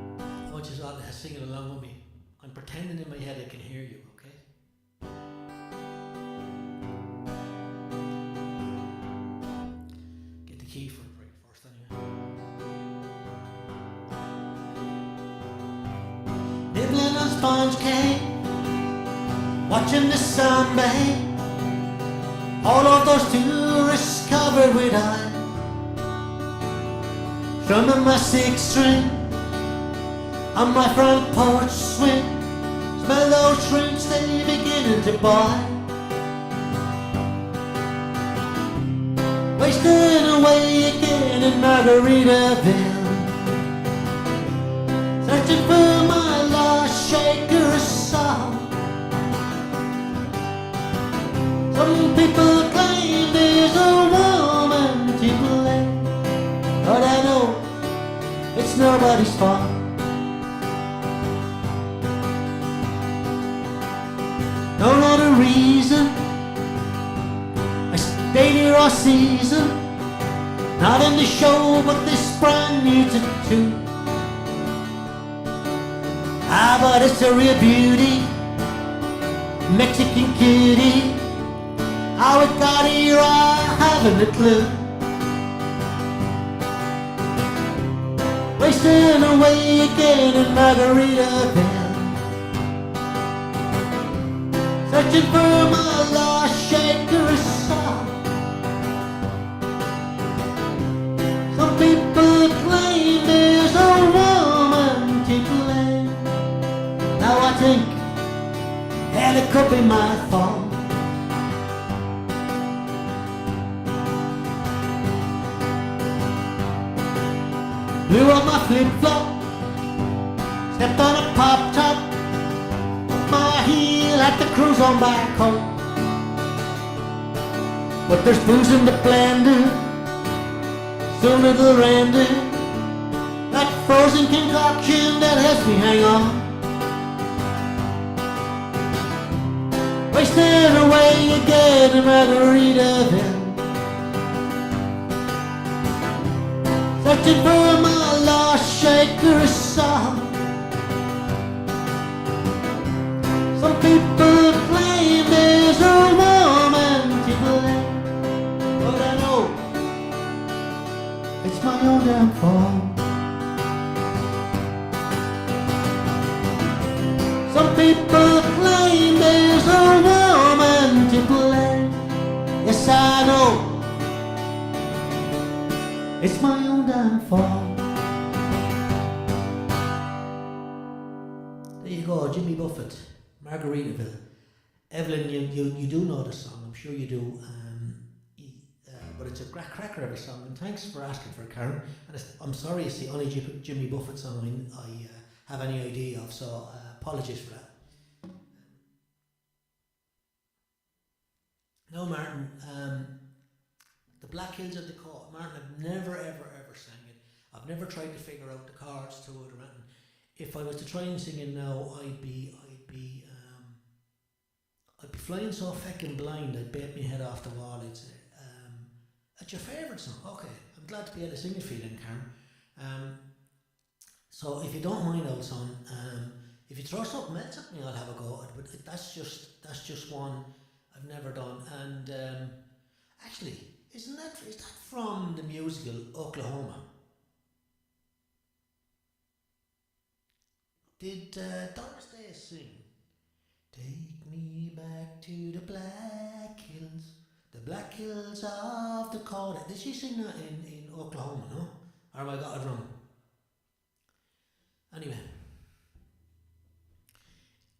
I want you all to sing it along with me. I'm pretending in my head I can hear you, okay? Get the key for it first anyway. Nibbling on sponge cake, watching the sun bathe. All of those tourists covered with ice. Strumming my six string on my front porch swing. Smell those shrimps, they beginning to bite. Wasting away again in Margaritaville, searching for my lost shaker of salt. Some people claim there's a woman to blame, but I know it's nobody's fault. No other reason I stayed here all season, not in the show but this brand new tattoo. Ah, but it's a real beauty, Mexican kitty. How it got here I haven't a clue. Wasting away again in Margaritaville, searching for my lost shaker of salt. Some people claim there's a woman to blame. Now I think, hell, it could be my fault. Blew up my flip-flop, stepped on a pop-top, my heel had to cruise on back home. But there's booze in the blender, soon it'll render. That frozen concoction that helps me hang on. Wasting away again in Margaritaville, searching for my lost shaker of salt. Some people claim there's a woman to blame, but I know it's my own damn fault. Some people claim there's a woman to blame. Yes, I know it's my own damn fault. There you go, Jimmy Buffett. Margaritaville. Evelyn, you do know the song, I'm sure you do. But it's a cracker of a song, and thanks for asking for it, Karen. And I'm sorry it's the only Jimmy Buffett song I have any idea of, so apologies for that. No, Martin, the Black Hills of Dakota, Martin, I've never ever sang it. I've never tried to figure out the chords to it or anything. If I was to try and sing it now, I'd be flying so feckin' blind I'd bet my head off the wall. I'd say, that's your favourite song? Okay, I'm glad to be able to sing it for you then, Karen. So if you don't mind, old son, if you throw something else at me, I'll have a go at it. But that's just one I've never done. And actually, is that from the musical Oklahoma? Did Doris Day sing? Take me back to the Black Hills of Dakota. Did she sing that in Oklahoma, no? Or have I got it wrong? Anyway.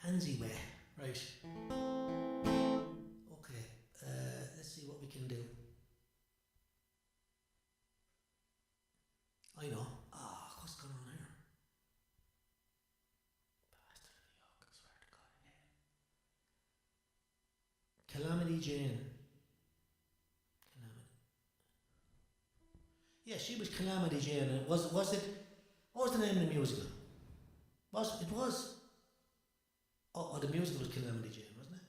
Anyway, right. Okay, let's see what we can do. I know. What's going on here? Bastard of the York, I swear to God. Calamity Jane. Yeah, she was Calamity Jane. Was it? What was the name of the musical? It was. Oh, the musical was Calamity Jane, wasn't it?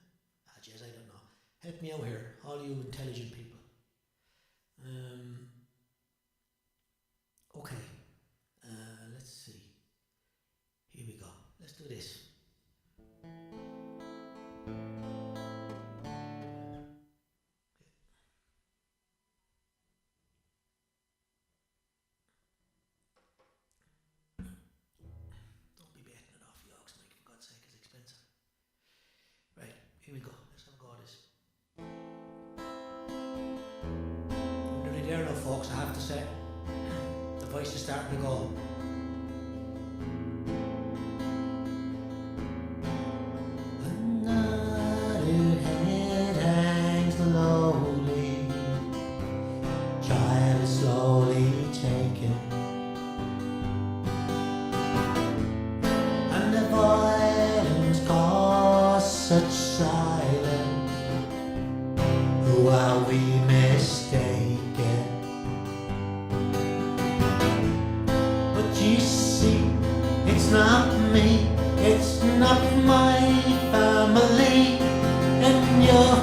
Jeez, I don't know. Help me out here, all you intelligent people. Okay. Let's see. Here we go. Let's do this. Here we go, let's have a go at this. I'm nearly there now, folks, I have to say. The voice is starting to go. Another head hangs lowly, child is slowly taken, and the violence caused such silence. Who are we mistaken? But you see, it's not me, it's not my family. In your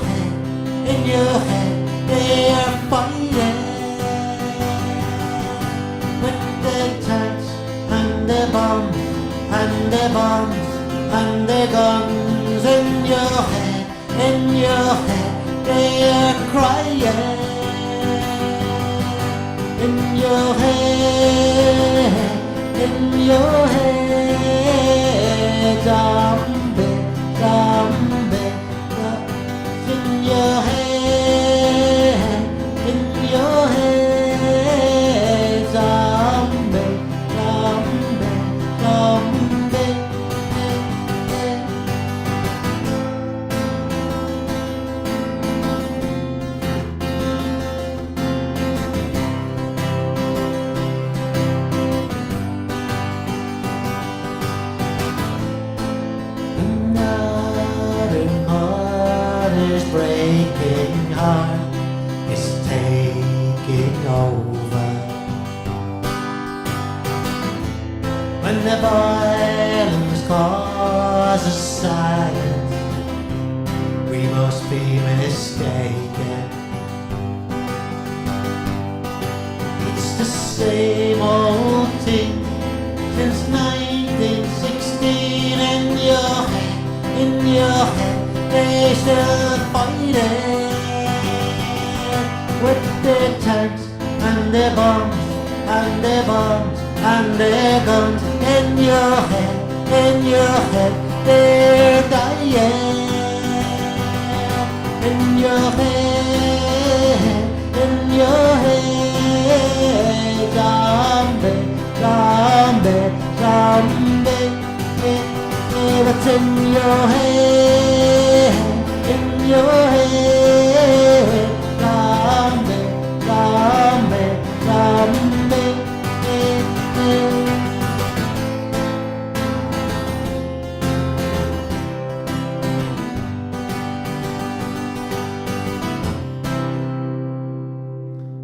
head, they are fighting with the tanks and the bombs and the bombs and the guns. In your head, they are crying. In your head, zombie, zombie. In your head, zombie, zombie, zombie. Breaking heart is taking over. When the violence causes silence, we must be mistaken. It's the same old thing since 1916. In your head, they still fighting with the tanks and the bombs and the bombs and the guns. In your head, they're dying. In your head, zombie, zombie, zombie. But in your head, in your head. Zombie, zombie, zombie.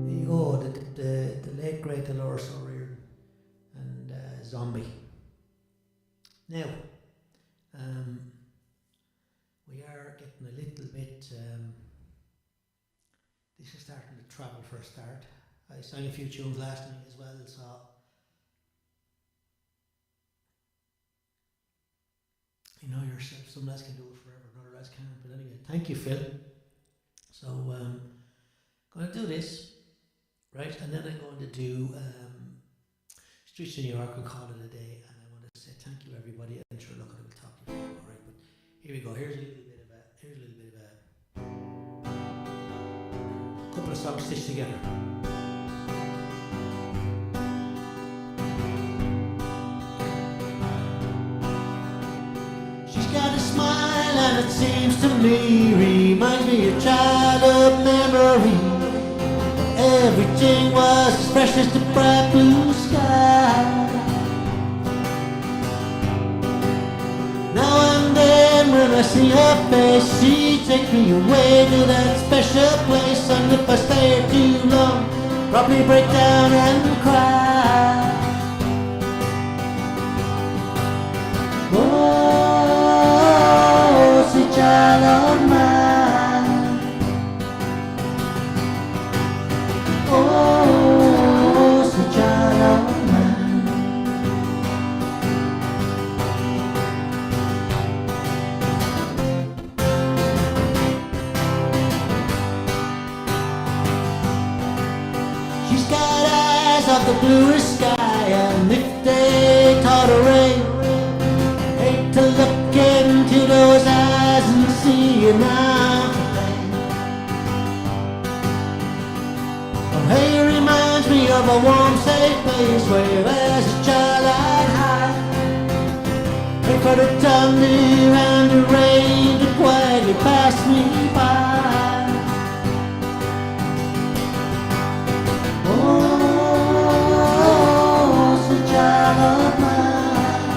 There you go, the late great Dolores O'Riordan and Zombie. Now, we are getting a little bit, this is starting to travel for a start. I sang a few tunes last night as well, so you know yourself, some lads can do it forever, other lads can't, but anyway, thank you, Phil. So, going to do this, right, and then I'm going to do Streets of New York and call it a day, and I want to say thank you everybody, and sure look, I will talk to you, alright, but here we go, here's a little bit of a couple of songs stitched together. She's got a smile and it seems to me reminds me of childhood memory. Everything was as fresh as the bright blue sky. Now and then when I see her face, she takes me away to that special place. And if I stay too long, probably break down and cry. Oh, sweet child of mine. Oh, sweet child of mine. She's got eyes of the bluest sky, and if they taught her rain, hate to look into those eyes and see an mountain. Hey, reminds me of a warm, safe place where as a child I'd hide. Wait for the thunder and the rain to quietly pass me by. Oh, sweet child of mine.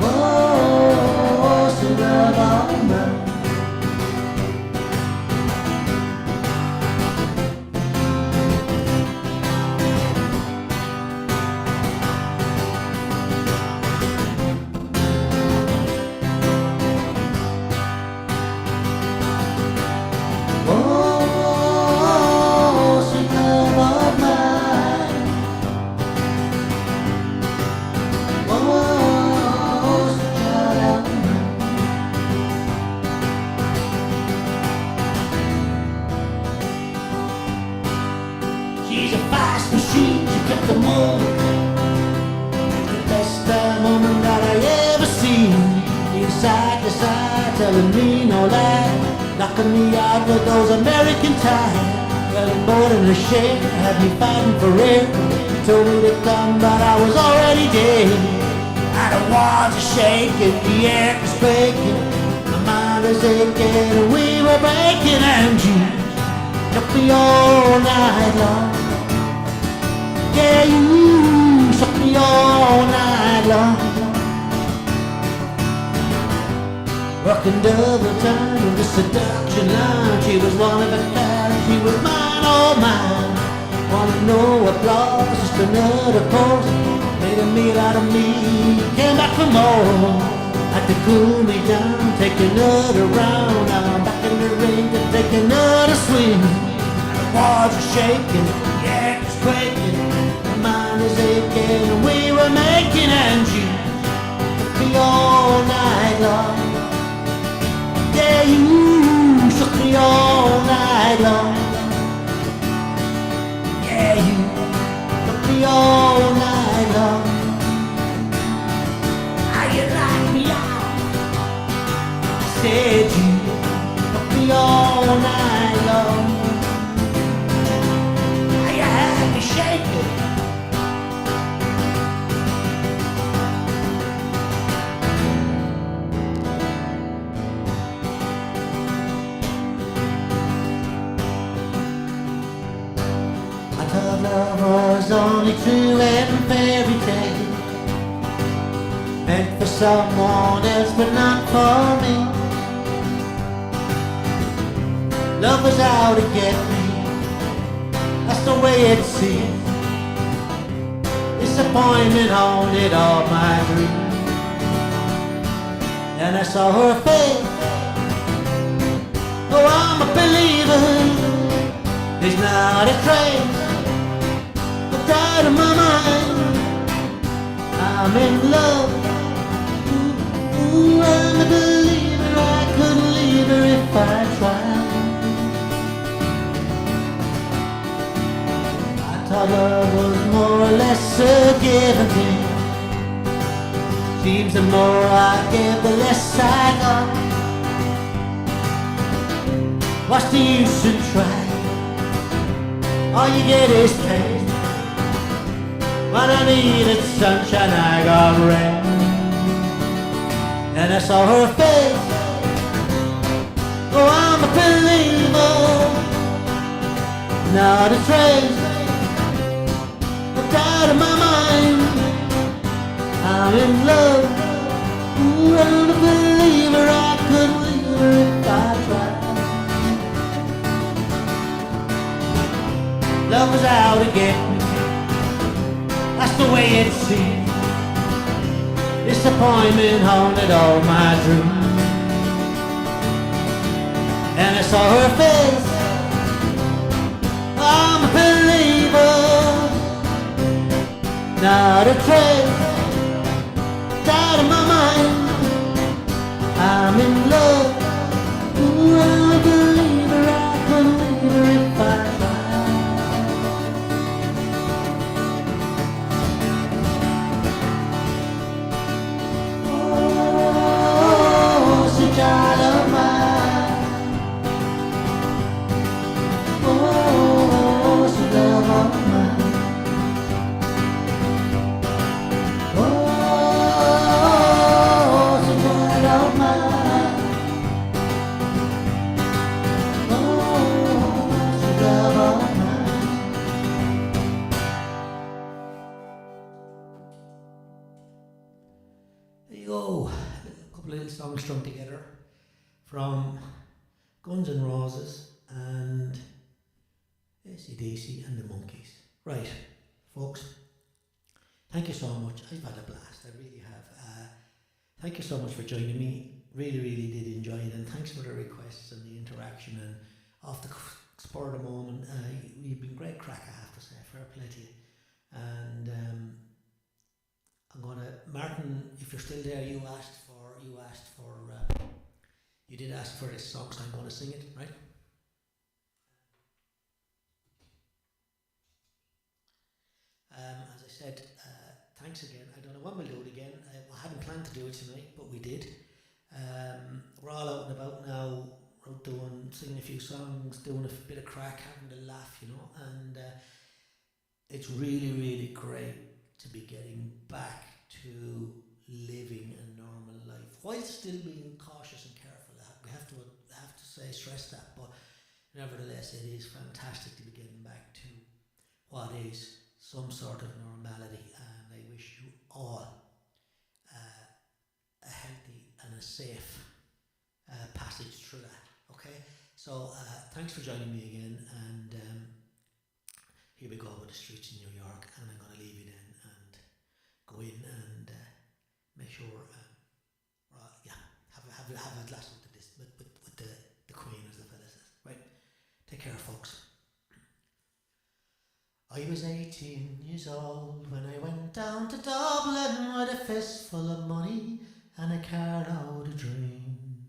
Oh, sweet love of mine. She's a fast machine, she kept the moment. The best woman that I ever seen. Inside the side, telling me no lie, knocking me out with those American ties. Well, more than a shame, had me fighting for air. Told me to come, but I was already dead. And the walls are shaking, the air is quaking, my mind is aching, and we were breaking, and you took me all night long. Yeah, you shook me all night long. Working double time in the seduction line. She was one of a kind, she was mine, oh mine. Wanna know applause, just another course. Made a meal out of me, came back for more. Had to cool me down, take another round. Now I'm back in the ring to take another swing. The walls are shaking, yeah, it's quaking. My mind is aching, and we were making and you took me all night long. Yeah, you shook me all night long. Yeah, you took me all night long. How you knocked me out? I said you took me all night long. How you had me shaking? only true in fairy tale, meant for someone else but not for me. Love was out to get me, that's the way it seems. Disappointment haunted all my dreams. And I saw her face, oh I'm a believer. There's not a trace of doubt in my mind. I'm in love, ooh, I'm a believer. I couldn't leave her if I tried. I thought love was more or less a give and take. Seems the more I give, the less I got. What's the use in trying? All you get is taste. When I needed sunshine, I got rain. And I saw her face, oh I'm a believer. Not a trace of doubt in my mind. I'm in love, ooh I'm a believer. I couldn't leave her if I tried. Love was out to get me, that's the way it seemed. Disappointment haunted all my dreams. And I saw her face, I'm a believer. Not a trace doubt in my mind. I'm in love, ooh I'm a believer. I couldn't leave her if I tried. Child of mine, oh, sweet love of mine, oh, sweet child of mine, oh, sweet love of mine. There you go, a couple of little songs strung together from Guns N' Roses and AC/DC and the Monkees. Right, folks, thank you so much. I've had a blast, I really have. Thank you so much for joining me. Really, really did enjoy it, and thanks for the requests and the interaction. And off the spur of the moment, you've been great crack, I have to say. Fair play to you. And I'm gonna, Martin, if you're still there, you did ask for this song, so I'm going to sing it, right? As I said, thanks again. I don't know when we'll do it again. I hadn't planned to do it tonight, but we did. We're all out and about now, singing a few songs, doing a bit of crack, having a laugh, you know, and it's really, really great to be getting back to living a normal life, while still being cautious and careful. We have to stress that, but nevertheless, it is fantastic to be getting back to what is some sort of normality, and I wish you all a healthy and a safe passage through that. Okay, so thanks for joining me again, and here we go with the streets in New York, and I'm going to leave you then and go in and make sure, have a glass with the Queen, as the fella says. Right, take care, folks. I was 18 years old when I went down to Dublin with a fistful of money and a car load of dream.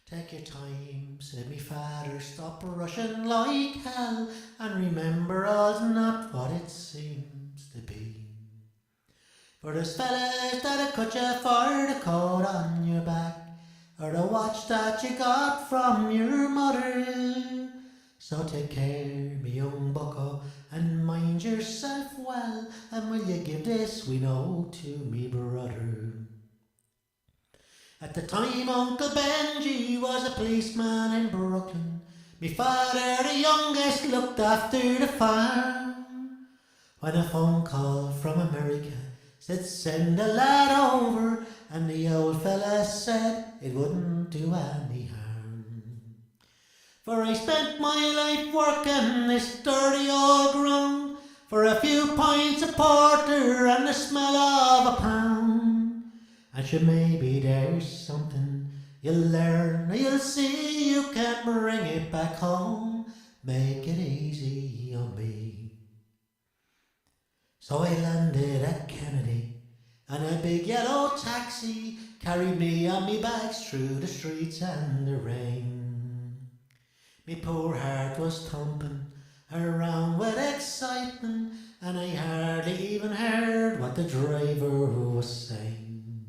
Take your time, said me father, stop rushing like hell, and remember all's not what it seems to be. For there's fellas that'll cut you for the coat on your back, or the watch that you got from your mother. So take care, me young bucko, and mind yourself well, and will you give this we know to me brother? At the time Uncle Benji was a policeman in Brooklyn. Me father, the youngest, looked after the farm. when a phone call from America said send a lad over, and the old fella said it wouldn't do any harm. For I spent my life working this dirty old ground for a few pints of porter and the smell of a pound. And sure, maybe there's something you'll learn, or you'll see you can bring it back home. Make it easy on me. So I landed at Kennedy, and a big yellow taxi carried me and me bags through the streets and the rain. Me poor heart was thumping around with excitement, and I hardly even heard what the driver was saying.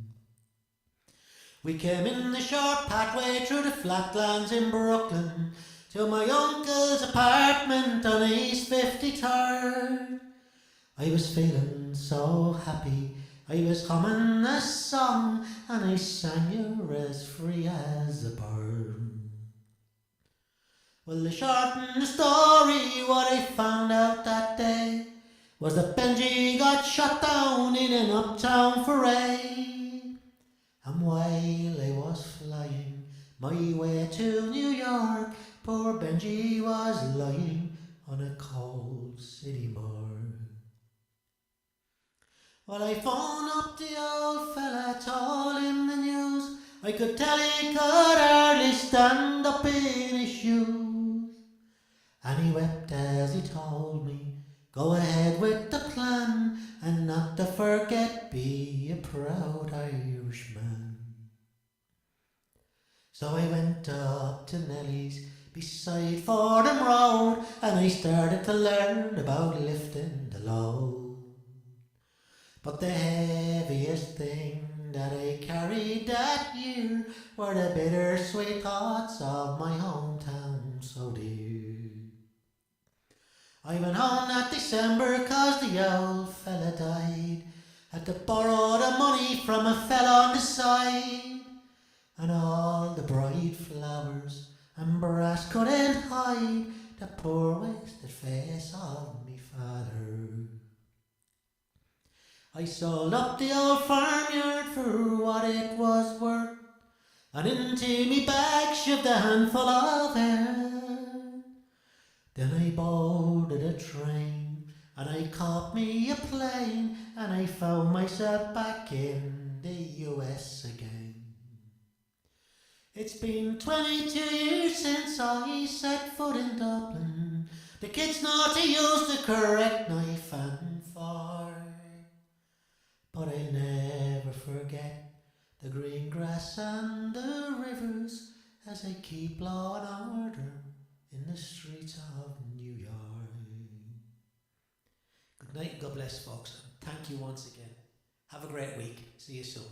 We came in the short pathway through the flatlands in Brooklyn to my uncle's apartment on East 53rd. I was feeling so happy, I was humming a song, and I sang you're as free as a bird. Well, to shorten the story, what I found out that day was that Benji got shot down in an uptown foray. And while I was flying my way to New York, poor Benji was lying on a cold city morgue. Well, I phoned up the old fella, told him the news. I could tell he could hardly stand up in his shoes. And he wept as he told me, go ahead with the plan, and not to forget, be a proud Irishman. So I went up to Nellie's beside Fordham Road, and I started to learn about lifting the load. But the heaviest thing that I carried that year were the bittersweet thoughts of my hometown so dear. I went home that December 'cause the old fella died. Had to borrow the money from a fella on the side, and all the bright flowers and brass couldn't hide the poor wasted face of me father. I sold up the old farmyard for what it was worth, and into me bag shoved a handful of air. Then I boarded a train, and I caught me a plane, and I found myself back in the US again. It's been 22 years since I set foot in Dublin. The kids know to use the correct knife and fork, but I'll never forget the green grass and the rivers as I keep law and order in the streets of New York. Good night and God bless, folks. Thank you once again. Have a great week. See you soon.